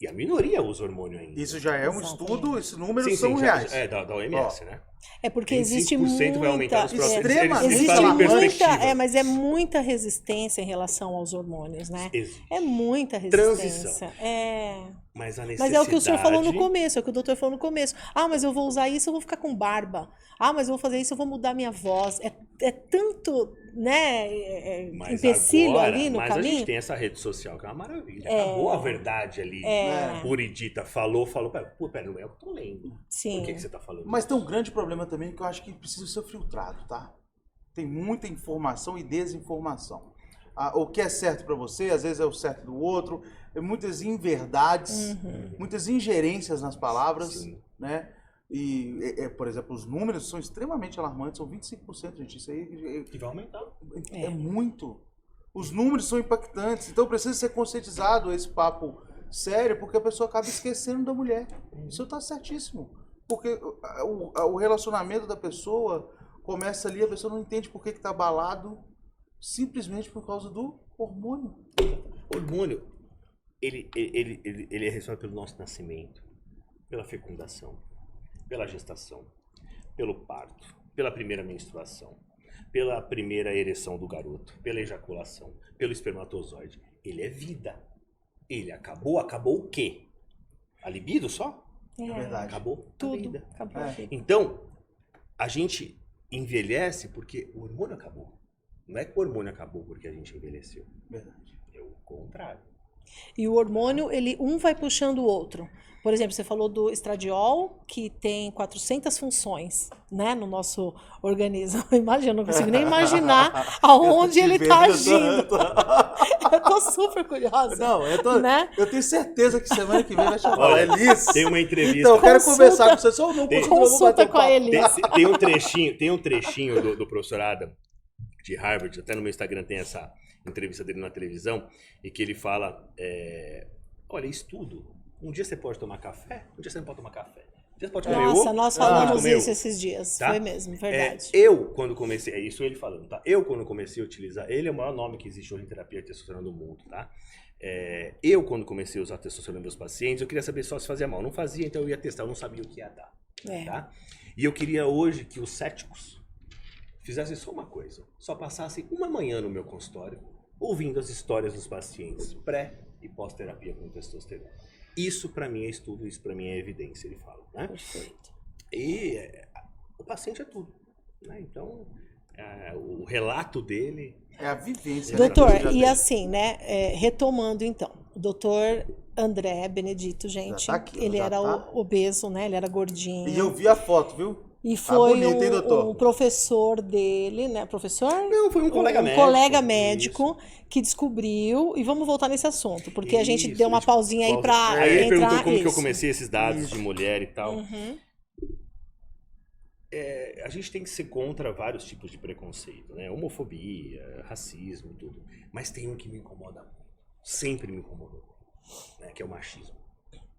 E a minoria usa hormônio ainda. Isso já é um estudo, esses números são já, reais. Da OMS, né? É porque 25% existe muita... vai aumentar nos próximos existe falam em perspectiva. mas é muita resistência em relação aos hormônios, né? Existe. É muita resistência. Transição. Mas a necessidade... Mas é o que o senhor falou no começo, é o que o doutor falou no começo. Ah, mas eu vou usar isso, eu vou ficar com barba. Ah, mas eu vou fazer isso, eu vou mudar minha voz. É tanto, né, empecilho ali no caminho. Mas a gente tem essa rede social que é uma maravilha. Acabou a verdade ali. Pura e dita. Falou. Pera, não é o que eu tô lendo. Sim. Por que você tá falando Mas isso? tem um grande problema também que eu acho que precisa ser filtrado, tá? Tem muita informação e desinformação. O que é certo para você, às vezes é o certo do outro. Muitas inverdades, muitas ingerências nas palavras, né? E, por exemplo, os números são extremamente alarmantes, são 25%, gente. Isso aí Que vai aumentar. é muito. Os números são impactantes, então precisa ser conscientizado esse papo sério, porque a pessoa acaba esquecendo da mulher. Isso tá certíssimo. Porque o relacionamento da pessoa começa ali, a pessoa não entende por que tá abalado, simplesmente por causa do hormônio. O hormônio, ele é responsável pelo nosso nascimento, pela fecundação, pela gestação, pelo parto, pela primeira menstruação, pela primeira ereção do garoto, pela ejaculação, pelo espermatozoide. Ele é vida. Ele acabou o quê? A libido só? É verdade. Acabou Tudo. a vida. Acabou a vida. Então, a gente envelhece porque o hormônio acabou. Não é que o hormônio acabou porque a gente envelheceu. Verdade. É o contrário. E o hormônio, um vai puxando o outro. Por exemplo, você falou do estradiol, que tem 400 funções, né, no nosso organismo. Imagina, eu não consigo nem imaginar aonde ele está agindo. Eu tô super curiosa. Não, né? eu tenho certeza que semana que vem vai chamar a Elis. Tem uma entrevista. Então, eu quero conversar com você, só não Consulta com a Elis. Tem um trechinho do professor Adam de Harvard, até no meu Instagram tem essa entrevista dele na televisão, e que ele fala, olha, estudo. Um dia você pode tomar café, um dia você não pode tomar café. Um dia você pode comer ovo. Nossa, nós falamos comer isso ovo. esses dias. Tá? Foi mesmo, verdade. Eu, quando comecei, é isso ele falando, tá? Eu, quando comecei a utilizar, ele é o maior nome que existe hoje em terapia de testosterona do mundo, tá? Eu, quando comecei a usar testosterona nos meus pacientes, eu queria saber só se fazia mal. Não fazia, então eu ia testar, eu não sabia o que ia dar. Tá? E eu queria hoje que os céticos fizessem só uma coisa, só passassem uma manhã no meu consultório, ouvindo as histórias dos pacientes pré e pós-terapia com testosterona. Isso para mim é estudo, isso para mim é evidência, ele fala, né? Perfeito. E o paciente é tudo, né? Então, o relato dele... É a vivência. Doutor, né, e assim, né, retomando então, o doutor André Benedito, gente, Já tá aqui, ele já era tá. obeso, né, ele era gordinho. E eu vi a foto, viu? E foi bonito, hein, doutor? um professor dele, né? Professor? Não, foi um colega médico. Um colega médico que descobriu. E vamos voltar nesse assunto, porque a gente deu uma pausinha aí pra Aí ele entrar perguntou como que eu isso. comecei esses dados de mulher e tal. Uhum. A gente tem que ser contra vários tipos de preconceito, né? Homofobia, racismo, tudo. Mas tem um que me incomoda muito. Sempre me incomodou, né? Que é o machismo.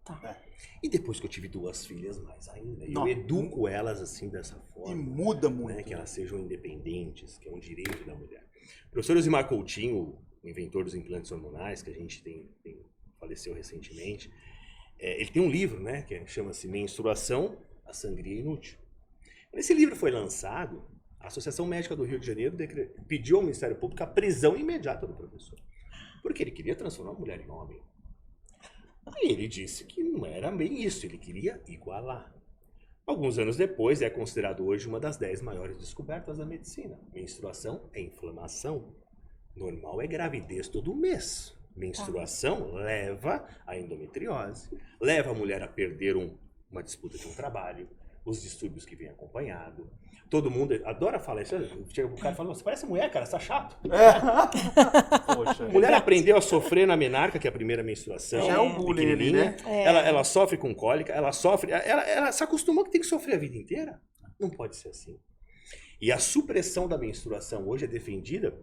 Tá. E depois que eu tive 2 filhas, mais ainda. Não. Eu educo elas assim dessa forma. E muda muito. Né? Que elas sejam independentes, que é um direito da mulher. O professor Osimar Coutinho, o inventor dos implantes hormonais, que a gente faleceu recentemente, ele tem um livro, né? Que chama-se Menstruação, a Sangria Inútil. Quando esse livro foi lançado, a Associação Médica do Rio de Janeiro pediu ao Ministério Público a prisão imediata do professor. Porque ele queria transformar a mulher em homem. Aí ele disse que não era bem isso, ele queria igualar. Alguns anos depois, é considerado hoje uma das 10 maiores descobertas da medicina. Menstruação é inflamação. Normal é gravidez todo mês. Menstruação leva à endometriose, leva a mulher a perder uma disputa de um trabalho, os distúrbios que vêm acompanhado. Todo mundo adora falar isso. Chega o cara e fala, você parece mulher, cara, você tá chato. Poxa, Mulher aprendeu a sofrer na menarca, que é a primeira menstruação. Já é um bullying ali, né? Ela sofre com cólica, ela se acostumou que tem que sofrer a vida inteira. Não pode ser assim. E a supressão da menstruação hoje é defendida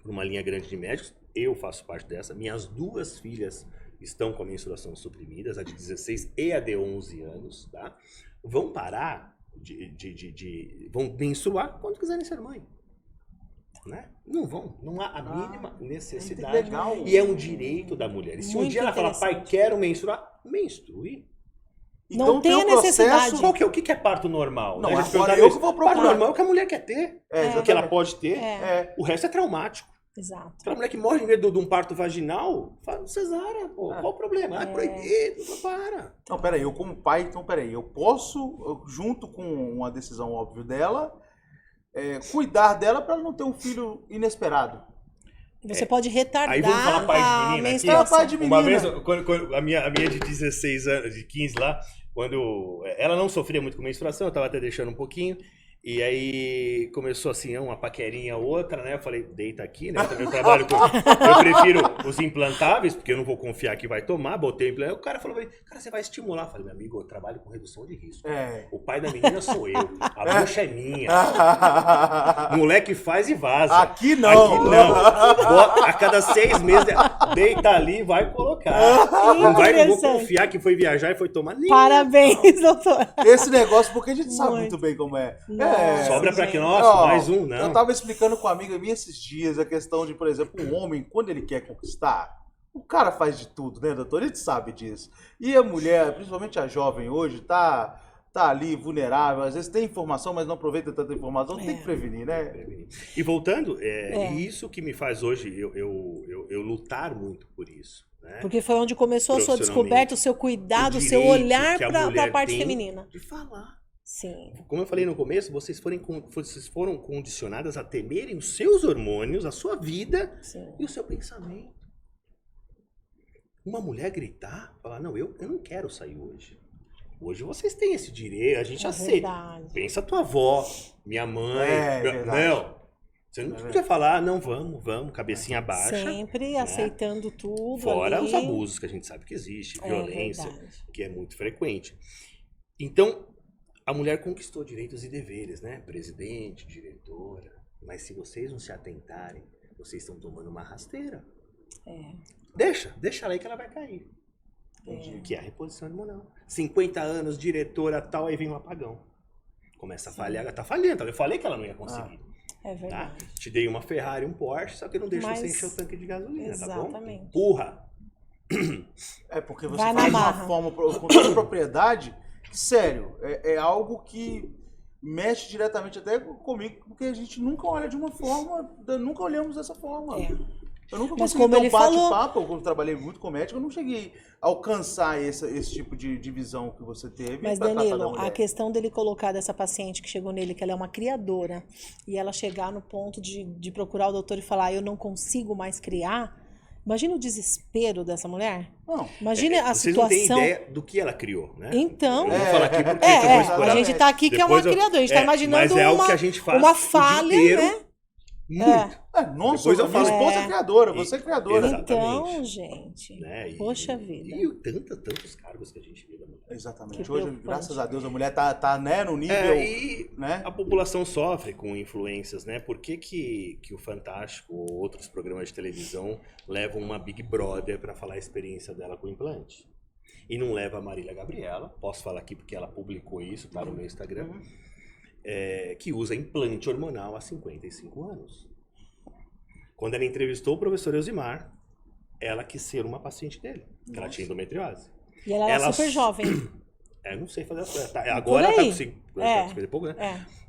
por uma linha grande de médicos. Eu faço parte dessa. Minhas 2 filhas estão com a menstruação suprimidas, a de 16 e a de 11 anos, tá? Vão parar vão menstruar quando quiserem ser mãe. Né? Não vão, não há a mínima necessidade. Legal. E é um direito da mulher. E se um Muito dia ela falar, pai, quero menstruar, menstrue. Então Não tem um a necessidade. Qual que é, o que é parto normal? Não, né? A gente agora perguntava eu isso. que vou procurar. Parto normal é o que a mulher quer ter. Exatamente. Que ela pode ter. O resto é traumático. Exato. Aquela mulher que morre de medo de um parto vaginal, faz cesárea, pô. Qual o problema? É proibido, para. Não, peraí, eu como pai, então peraí, eu posso, junto com uma decisão óbvia dela, cuidar dela para ela não ter um filho inesperado. Você pode retardar Aí vamos falar pai de a menina menstruação. Pai de menina. Uma vez, quando a minha de 16 anos, de 15 lá, quando ela não sofria muito com menstruação, eu tava até deixando um pouquinho. E aí começou assim, uma paquerinha outra, né? Eu falei, deita aqui, né? Eu também trabalho com... Eu prefiro os implantáveis, porque eu não vou confiar que vai tomar. Botei o implante. O cara falou, cara, você vai estimular. Eu falei, meu amigo, eu trabalho com redução de risco. O pai da menina sou eu. A bruxa é minha. O moleque faz e vaza. Aqui não. Aqui não. A cada 6 meses, deita ali e vai colocar. Não vou confiar que foi viajar e foi tomar nem. Parabéns, doutor. Esse negócio, porque a gente sabe muito bem como é. Sobra pra que nossa, mais um, não. Eu tava explicando com uma amiga minha esses dias a questão de, por exemplo, um homem, quando ele quer conquistar, o cara faz de tudo, né, doutor? A gente sabe disso. E a mulher, principalmente a jovem hoje, tá ali vulnerável, às vezes tem informação, mas não aproveita tanta informação, tem que prevenir, né? E voltando, isso que me faz hoje eu lutar muito por isso. Né? Porque foi onde começou a sua descoberta, o seu cuidado, o seu olhar para a parte feminina. De falar. Sim. Como eu falei no começo, vocês foram condicionadas a temerem os seus hormônios, a sua vida e o seu pensamento. Uma mulher gritar, falar, não, eu não quero sair hoje. Hoje vocês têm esse direito, a gente aceita. Verdade. Pensa tua avó, minha mãe. Não, você não podia falar, não, vamos, cabecinha baixa. Sempre aceitando tudo. Fora ali. os abusos que a gente sabe que existe, violência, que é muito frequente. Então, a mulher conquistou direitos e deveres, né? Presidente, diretora. Mas se vocês não se atentarem, vocês estão tomando uma rasteira. Deixa ela aí que ela vai cair. Que é a reposição hormonal. 50 anos, diretora tal, aí vem um apagão. Começa a falhar, ela tá falhando. Eu falei que ela não ia conseguir. É verdade. Tá? Te dei uma Ferrari, um Porsche, só que não deixa você encher o tanque de gasolina, tá bom? Empurra. Porque você faz uma forma, com toda propriedade, sério, é algo que mexe diretamente até comigo, porque a gente nunca olha de uma forma, nunca olhamos dessa forma. Eu nunca consegui ter um bate-papo, eu trabalhei muito com médico, eu não cheguei a alcançar esse tipo de visão que você teve. Mas, Danilo, a questão dele colocar dessa paciente que chegou nele, que ela é uma criadora, e ela chegar no ponto de procurar o doutor e falar, eu não consigo mais criar, Imagina o desespero dessa mulher. Não. Imagina a Vocês não têm situação. ideia do que ela criou, né? Então, Eu vou falar aqui porque eu vou a explorar. gente tá aqui que é uma Depois eu- criadora, a gente tá imaginando mas é algo que a gente faz uma o dia falha, inteiro, né? Muito. Nossa, Depois eu minha falo. esposa é criadora, você é criadora. Exato. Então, Exatamente. gente, Né? poxa vida. E tantos cargos que a gente lida. Exatamente. Que Hoje, preocupante. graças a Deus, a mulher tá né, no nível. E Né? a população sofre com influências, né? Por que o Fantástico ou outros programas de televisão levam uma Big Brother para falar a experiência dela com o implante? E não leva a Marília Gabriela, posso falar aqui porque ela publicou isso, tá no meu Instagram, que usa implante hormonal há 55 anos. Quando ela entrevistou o professor Elzimar, ela quis ser uma paciente dele, que ela tinha endometriose. E ela era super jovem. Não sei fazer as coisas. Agora ela tá com 50 e pouco, né?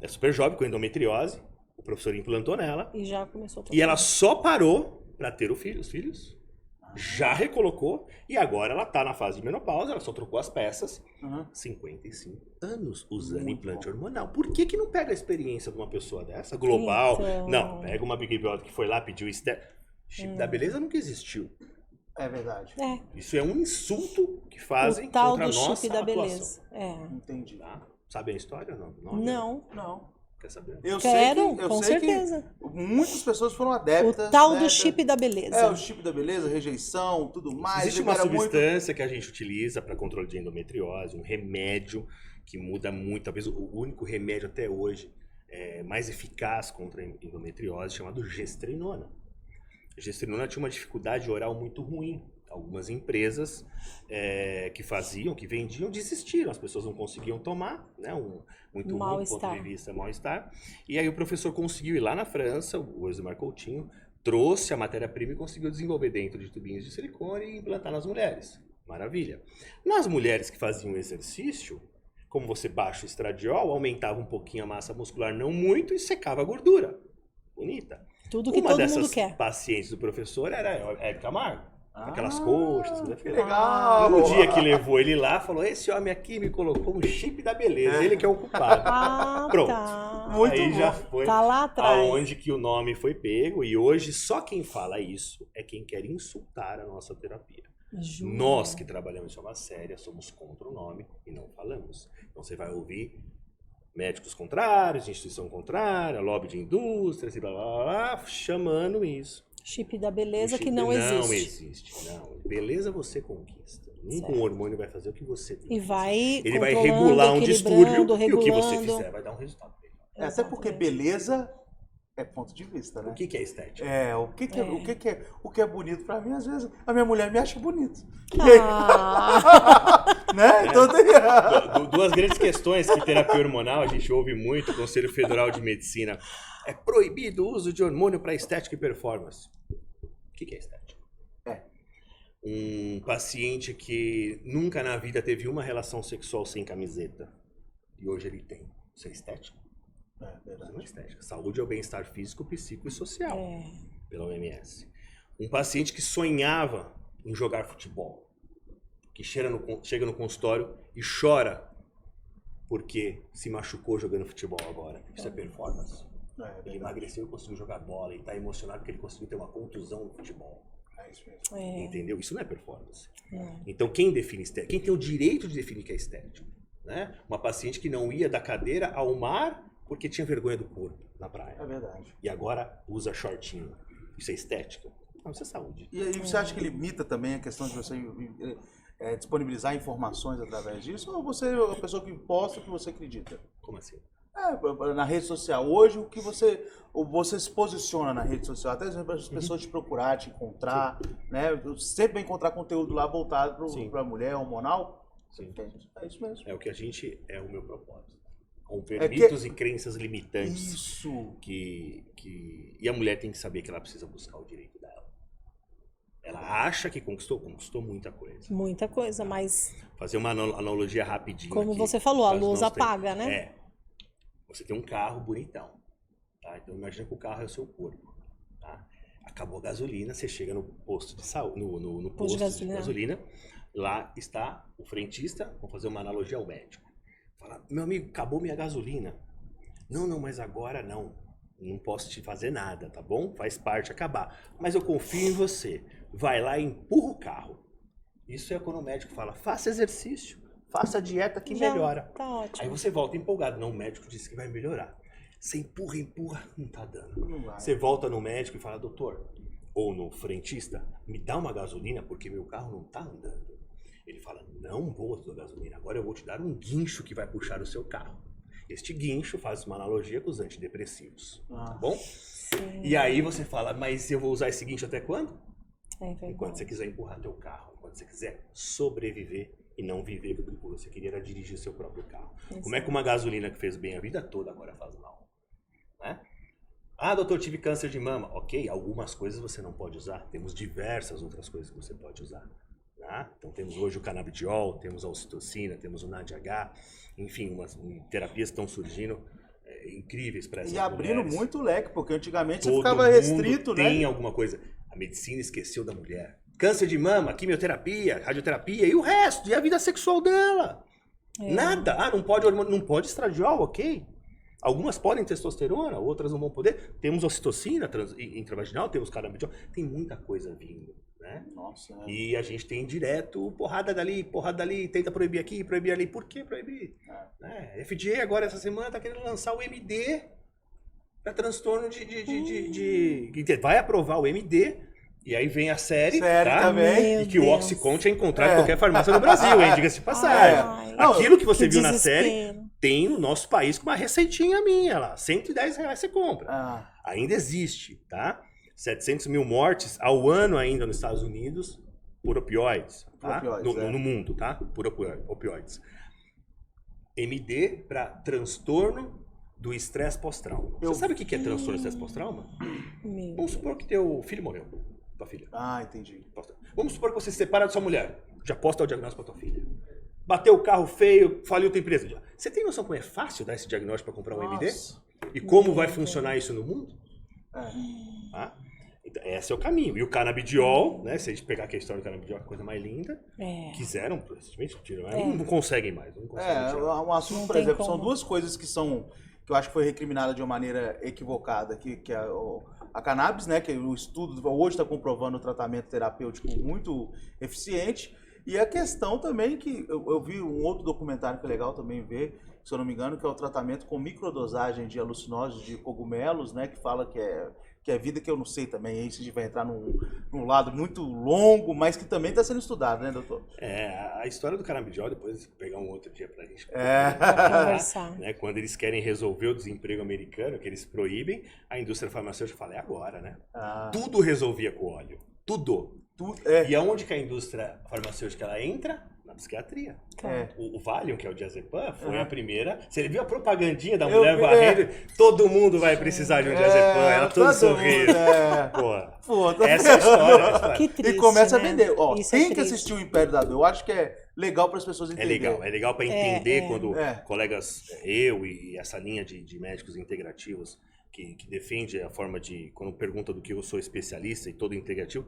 É. É super jovem, com endometriose. O professor implantou nela. E já começou a E ela só parou para ter os filhos. Já recolocou. E agora ela tá na fase de menopausa. Ela só trocou as peças. 55 anos usando implante hormonal. Por que não pega a experiência de uma pessoa dessa? Global. Então... Não, pega uma Big Brother que foi lá, pediu o chip da beleza, nunca existiu. É verdade. Isso é um insulto que fazem o tal contra a do nossa chip da atuação. beleza. Entendi. Tá? Sabe a história ou não? Não. Quer saber? Eu Quero, sei com certeza. que muitas pessoas foram adeptas. O tal né, do chip da beleza. É, o chip da beleza, rejeição, tudo mais. Existe uma libera substância que a gente utiliza para controle de endometriose, um remédio que muda muito, talvez o único remédio até hoje mais eficaz contra a endometriose, chamado gestrinona. A gestrinona tinha uma dificuldade oral muito ruim. Algumas empresas que vendiam, desistiram. As pessoas não conseguiam tomar, né? Muito ruim do ponto de vista mal-estar. E aí o professor conseguiu ir lá na França, o Elzimar Coutinho, trouxe a matéria-prima e conseguiu desenvolver dentro de tubinhos de silicone e implantar nas mulheres. Maravilha. Nas mulheres que faziam exercício, como você baixa o estradiol, aumentava um pouquinho a massa muscular, não muito, e secava a gordura. Bonita. Tudo que Uma todo dessas mundo quer. pacientes do professor era Hebe Camargo. Aquelas Ah, coxas. que legal. No dia que levou ele lá, falou, esse homem aqui me colocou um chip da beleza. Ele que é o culpado. Pronto. Tá. Muito Aí bom. já foi Tá lá atrás. aonde que o nome foi pego. E hoje só quem fala isso é quem quer insultar a nossa terapia. Jura? Nós que trabalhamos de forma séria somos contra o nome e não falamos. Então você vai ouvir médicos contrários, instituição contrária, lobby de indústrias e blá blá blá, chamando isso. Chip da beleza que não Não existe. existe, não. Beleza você conquista. Nem Certo. com o hormônio vai fazer o que você tem. E vai Ele vai controlando, regular um distúrbio equilibrando, e o que você regulando. fizer vai dar um resultado melhor. Até porque Exatamente. beleza é ponto de vista, né? O que é estética? O que é bonito pra mim, às vezes, a minha mulher me acha bonito. Ah, Né? Então tem... Duas grandes questões que terapia hormonal a gente ouve muito, o Conselho Federal de Medicina. É proibido o uso de hormônio para estética e performance. O que é estética? Um paciente que nunca na vida teve uma relação sexual sem camiseta e hoje ele tem. Isso é estética? Isso não é estética. Saúde é o bem-estar físico, psíquico e social, pela OMS. Um paciente que sonhava em jogar futebol, que chega no consultório e chora porque se machucou jogando futebol agora. Isso é performance. Ele emagreceu e conseguiu jogar bola e está emocionado porque ele conseguiu ter uma contusão no futebol. Entendeu? Isso não é performance. Então quem define estética? Quem tem o direito de definir que é estética? Né? Uma paciente que não ia da cadeira ao mar porque tinha vergonha do corpo na praia. É verdade. E agora usa shortinho. Isso é estética? Não, isso é saúde. E aí você acha que limita também a questão de você disponibilizar informações através disso? Ou você é a pessoa que posta o que você acredita? Como assim? Na rede social. Hoje, o que você se posiciona na rede social? Até para as pessoas te procurar, te encontrar, né? Sempre vai encontrar conteúdo lá voltado para a mulher hormonal. Sim. É isso mesmo. É o que a gente... É o meu propósito. Romper mitos e crenças limitantes. Isso. E a mulher tem que saber que ela precisa buscar o direito dela. Ela acha que conquistou muita coisa. muita coisa, mas Fazer uma analogia rapidinho como aqui, você falou, a caso luz nós tenhamos. apaga, né? Você tem um carro bonitão, tá? Então imagina que o carro é o seu corpo, tá? Acabou a gasolina, você chega no posto de saúde, no posto de gasolina, lá está o frentista, vamos fazer uma analogia ao médico. Fala, meu amigo, acabou minha gasolina. Não, mas agora não. Não posso te fazer nada, tá bom? Faz parte acabar. Mas eu confio em você. Vai lá e empurra o carro. Isso é quando o médico fala, faça exercício, faça a dieta que melhora. Tá ótimo. Aí você volta empolgado. Não, o médico disse que vai melhorar. Você empurra, não tá dando. Não vai. Você volta no médico e fala, doutor, ou no frentista, me dá uma gasolina porque meu carro não tá andando. Ele fala, não vou te dar gasolina, agora eu vou te dar um guincho que vai puxar o seu carro. Este guincho faz uma analogia com os antidepressivos, tá bom? Sim. E aí você fala, mas eu vou usar esse guincho até quando? É verdade. Enquanto você quiser empurrar teu carro, enquanto você quiser sobreviver e não viver com o que você queria era dirigir seu próprio carro. Exato. Como é que uma gasolina que fez bem a vida toda agora faz mal? Né? Ah, doutor, tive câncer de mama. Ok, algumas coisas você não pode usar. Temos diversas outras coisas que você pode usar. Tá? Então temos hoje o canabidiol, temos a ocitocina, temos o NADH, enfim, umas terapias estão surgindo incríveis para essas E abrindo mulheres. muito o leque, porque antigamente você Todo ficava mundo restrito, né? tem alguma coisa. A medicina esqueceu da mulher. Câncer de mama, quimioterapia, radioterapia e o resto, e a vida sexual dela. Nada. Ah, não pode hormônio, não pode estradiol, ok. Algumas podem testosterona, outras não vão poder. Temos ocitocina intravaginal, temos canabidiol, tem muita coisa vindo, né? Nossa, E a gente tem direto porrada dali, tenta proibir aqui, proibir ali. Por que proibir? FDA agora essa semana tá querendo lançar o MD para transtorno vai aprovar o MD e aí vem a série tá? também. E que o Oxycontin é encontrado em qualquer farmácia no Brasil, hein? Diga-se de passagem. Ai, Aquilo que você que viu na série desespero. tem no nosso país com uma receitinha minha lá. R$110 você compra. Ah, Ainda existe, tá? 700 mil mortes ao ano ainda nos Estados Unidos por opioides, tá? Por opioides, no mundo, tá? Por opioides. MD para transtorno do estresse pós-trauma. Você sabe o que é transtorno do estresse pós-trauma? Meu Vamos supor que teu filho morreu, tua filha. entendi. Vamos supor que você se separa da sua mulher. Já posta o diagnóstico para tua filha. Bateu o carro feio, faliu tua empresa. Você tem noção como é fácil dar esse diagnóstico para comprar um MD? E como vai funcionar isso no mundo? Tá? Então, esse é o caminho. E o canabidiol, né? Se a gente pegar aqui a história do canabidiol, é a coisa mais linda. Quiseram, recentemente, não conseguem mais. Não conseguem tirar. Um assunto, Não por tem exemplo, são como. duas coisas que eu acho que foi recriminada de uma maneira equivocada, que é a cannabis, né? Que o estudo hoje está comprovando o tratamento terapêutico muito eficiente. E a questão também que eu vi um outro documentário que é legal também ver, se eu não me engano, que é o tratamento com microdosagem de alucinógenos de cogumelos, né? Que fala que é vida, que eu não sei também, aí a gente vai entrar num lado muito longo, mas que também está sendo estudado, né, doutor? A história do canabidiol, depois pegar um outro dia pra gente conversar. né? Quando eles querem resolver o desemprego americano, que eles proíbem, a indústria farmacêutica fala, é agora, né? Tudo resolvia com óleo. Tudo. E aonde que a indústria farmacêutica ela entra? Na psiquiatria. O Valium, que é o diazepam, foi a primeira. Você viu a propagandinha da mulher varrendo? Todo mundo vai precisar de um diazepam. Ela todo sorrindo. Essa é a história. Que triste, e começa né? a vender. Ó, Isso tem é que triste. assistir o Império da Dor. Eu acho que é legal para as pessoas entenderem. É legal para entender quando É. colegas, eu e essa linha de médicos integrativos que defende a forma de, quando pergunta do que eu sou especialista e todo integrativo,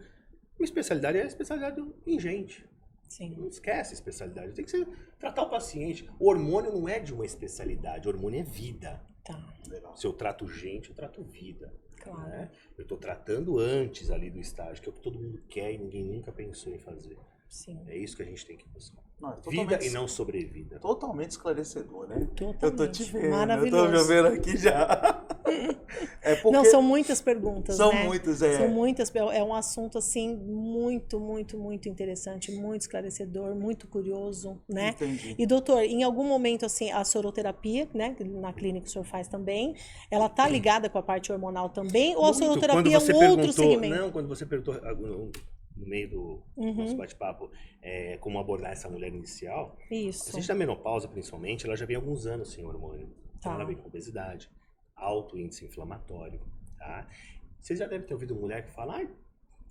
minha especialidade é a especialidade em gente. Sim. Não esquece a especialidade. Tem que tratar o paciente. O hormônio não é de uma especialidade, o hormônio é vida. Tá. Se eu trato gente, eu trato vida. Claro. Né? Eu estou tratando antes ali do estágio, que é o que todo mundo quer e ninguém nunca pensou em fazer. Sim. É isso que a gente tem que buscar. Não, Vida e não sobrevida. Totalmente esclarecedor, né? Totalmente. Eu tô te vendo. Maravilhoso. Eu tô me vendo aqui já. É porque Não, são muitas perguntas, são né? muitas, São muitas. É um assunto, assim, muito, muito, muito interessante, muito esclarecedor, muito curioso, né? Entendi. E, doutor, em algum momento, assim, a soroterapia, né? Na clínica o senhor faz também, ela tá ligada com a parte hormonal também? Ou a soroterapia é um outro segmento? Não, quando você perguntou no meio do nosso bate-papo como abordar essa mulher inicial, a Isso. paciente da menopausa, principalmente, ela já vem há alguns anos sem hormônio. Então Tá. ela vem com obesidade, alto índice inflamatório, tá? Vocês já devem ter ouvido mulher que fala,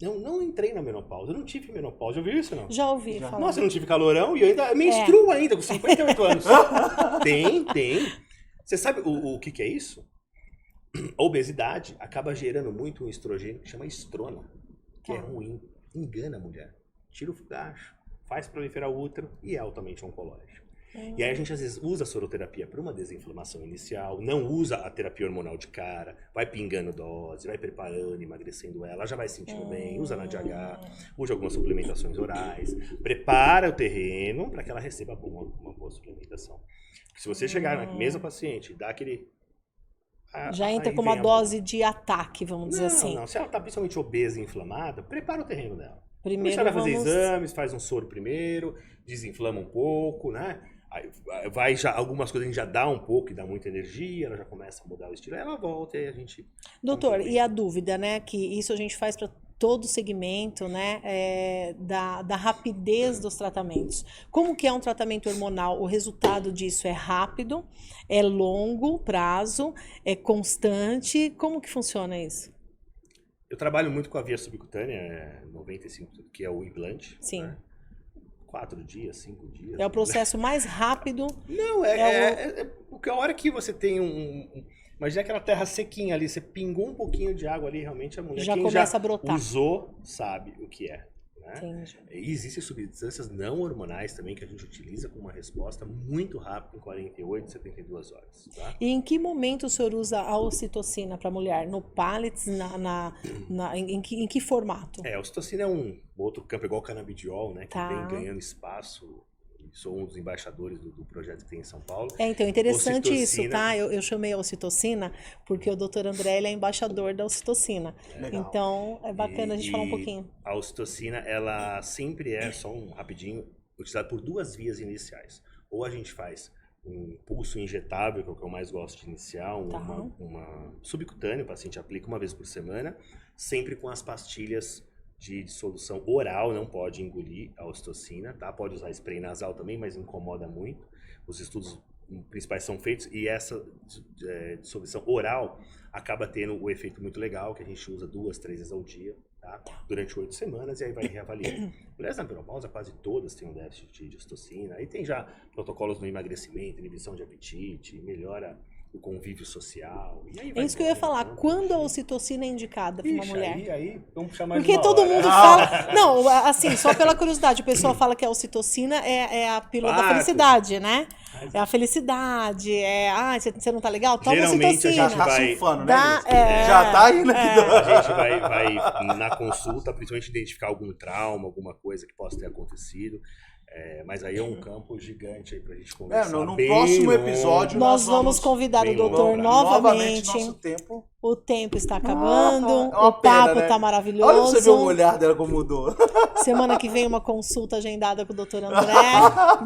não entrei na menopausa, eu não tive menopausa. Já ouviu isso, não? Já ouvi falar. Nossa, eu não tive calorão e eu ainda menstruo ainda, com 58 anos. Tem. Você sabe o que é isso? A obesidade acaba gerando muito um estrogênio que chama estrona, que é ruim. Engana a mulher. Tira o fogacho, faz proliferar o útero e é altamente oncológico. E aí a gente às vezes usa a soroterapia para uma desinflamação inicial, não usa a terapia hormonal de cara, vai pingando dose, vai preparando, emagrecendo ela já vai sentindo bem, usa na DH, usa algumas suplementações orais, prepara o terreno para que ela receba uma boa suplementação. Porque se você chegar na mesma paciente e dar aquele... Já entra com uma dose de ataque, vamos dizer assim. Não, se ela está principalmente obesa e inflamada, prepara o terreno dela. Primeiro Você vai fazer vamos... exames, faz um soro primeiro, desinflama um pouco, né? Aí vai já, algumas coisas a gente já dá um pouco e dá muita energia, ela já começa a mudar o estilo, aí ela volta e a gente... Doutor, e a dúvida, né, que isso a gente faz para todo o segmento, né, da rapidez dos tratamentos. Como que é um tratamento hormonal? O resultado disso é rápido, é longo prazo, é constante? Como que funciona isso? Eu trabalho muito com a via subcutânea, 95, que é o implante. Sim. Né? 4 dias, 5 dias. É o processo mais rápido. Não, porque a hora que você tem imagina aquela terra sequinha ali, você pingou um pouquinho de água ali, realmente a mulher Já começa a brotar. Usou, sabe o que é. Né? Entendi. E existem substâncias não hormonais também que a gente utiliza com uma resposta muito rápida, em 48, 72 horas. Tá? E em que momento o senhor usa a ocitocina para a mulher? No pallets? Em que formato? A ocitocina é um outro campo, igual o canabidiol, né? Que Tá. vem ganhando espaço. Sou um dos embaixadores do projeto que tem em São Paulo. Então, interessante Ocitocina... isso, tá? Eu chamei a ocitocina porque o Dr. André ele é embaixador da ocitocina. Legal. Então, é bacana a gente falar um pouquinho. A ocitocina, ela sempre é, só um rapidinho, utilizada por 2 vias iniciais. Ou a gente faz um pulso injetável, que é o que eu mais gosto de iniciar, uma subcutânea, o paciente aplica 1 vez por semana, sempre com as pastilhas de dissolução oral, não pode engolir a ocitocina, tá? Pode usar spray nasal também, mas incomoda muito. Os estudos principais são feitos e essa dissolução oral acaba tendo o efeito muito legal, que a gente usa 2, 3 vezes ao dia, tá? Durante 8 semanas e aí vai reavaliando. Mulheres na menopausa, quase todas têm um déficit de ocitocina. Aí tem já protocolos no emagrecimento, inibição de apetite, melhora o convívio social. E aí É isso que eu ia falar. Quando a ocitocina é indicada para uma mulher? Aí vamos chamar Porque todo mundo fala... Não, assim, só pela curiosidade, o pessoal fala que a ocitocina é a pílula da felicidade, né? É a felicidade, você não tá legal? Toma geralmente ocitocina. a gente vai... surfando, né? É. Já tá indo aqui. A gente vai na consulta, principalmente identificar algum trauma, alguma coisa que possa ter acontecido. Mas aí é um campo gigante aí pra gente conversar. No próximo episódio nós vamos convidar o doutor novamente. Nosso tempo. O tempo está acabando, uma o papo pena, né? tá maravilhoso. Olha pra você ver o olhar dela como mudou. Semana que vem uma consulta agendada com o doutor André,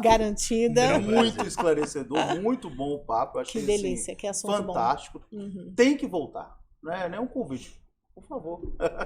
garantida. Muito esclarecedor, muito bom o papo. Eu achei, Que delícia, que assunto fantástico. bom. Tem que voltar. Não é um convite. Por favor.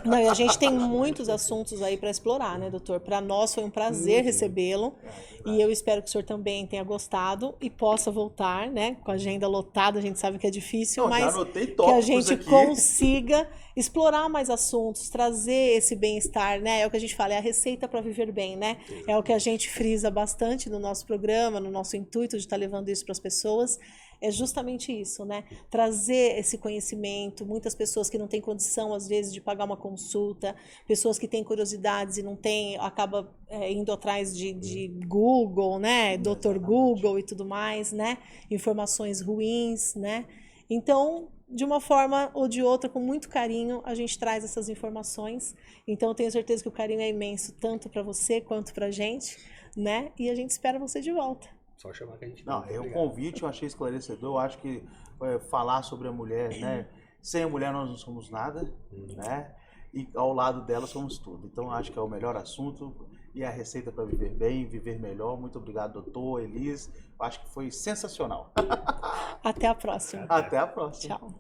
Não, e a gente tem muitos assuntos aí para explorar, né, doutor? Para nós foi um prazer recebê-lo e eu espero que o senhor também tenha gostado e possa voltar, né? Com a agenda lotada, a gente sabe que é difícil, mas já anotei que a tópicos gente aqui. consiga explorar mais assuntos, trazer esse bem-estar, né? É o que a gente fala, é a receita para viver bem, né? É o que a gente frisa bastante no nosso programa, no nosso intuito de estar levando isso para as pessoas. É justamente isso, né? Trazer esse conhecimento, muitas pessoas que não têm condição, às vezes, de pagar uma consulta, pessoas que têm curiosidades e não têm, acaba indo atrás de Google, né? Dr. Google e tudo mais, né? Informações ruins, né? Então, de uma forma ou de outra, com muito carinho, a gente traz essas informações. Então, eu tenho certeza que o carinho é imenso, tanto para você quanto para a gente, né? E a gente espera você de volta. Só chamar que a gente... Não, o convite eu achei esclarecedor. Eu acho que falar sobre a mulher, né? Sem a mulher nós não somos nada, né? E ao lado dela somos tudo. Então, eu acho que é o melhor assunto e a receita para viver bem, viver melhor. Muito obrigado, doutor, Elis. Eu acho que foi sensacional. Até a próxima. Até a próxima. Tchau.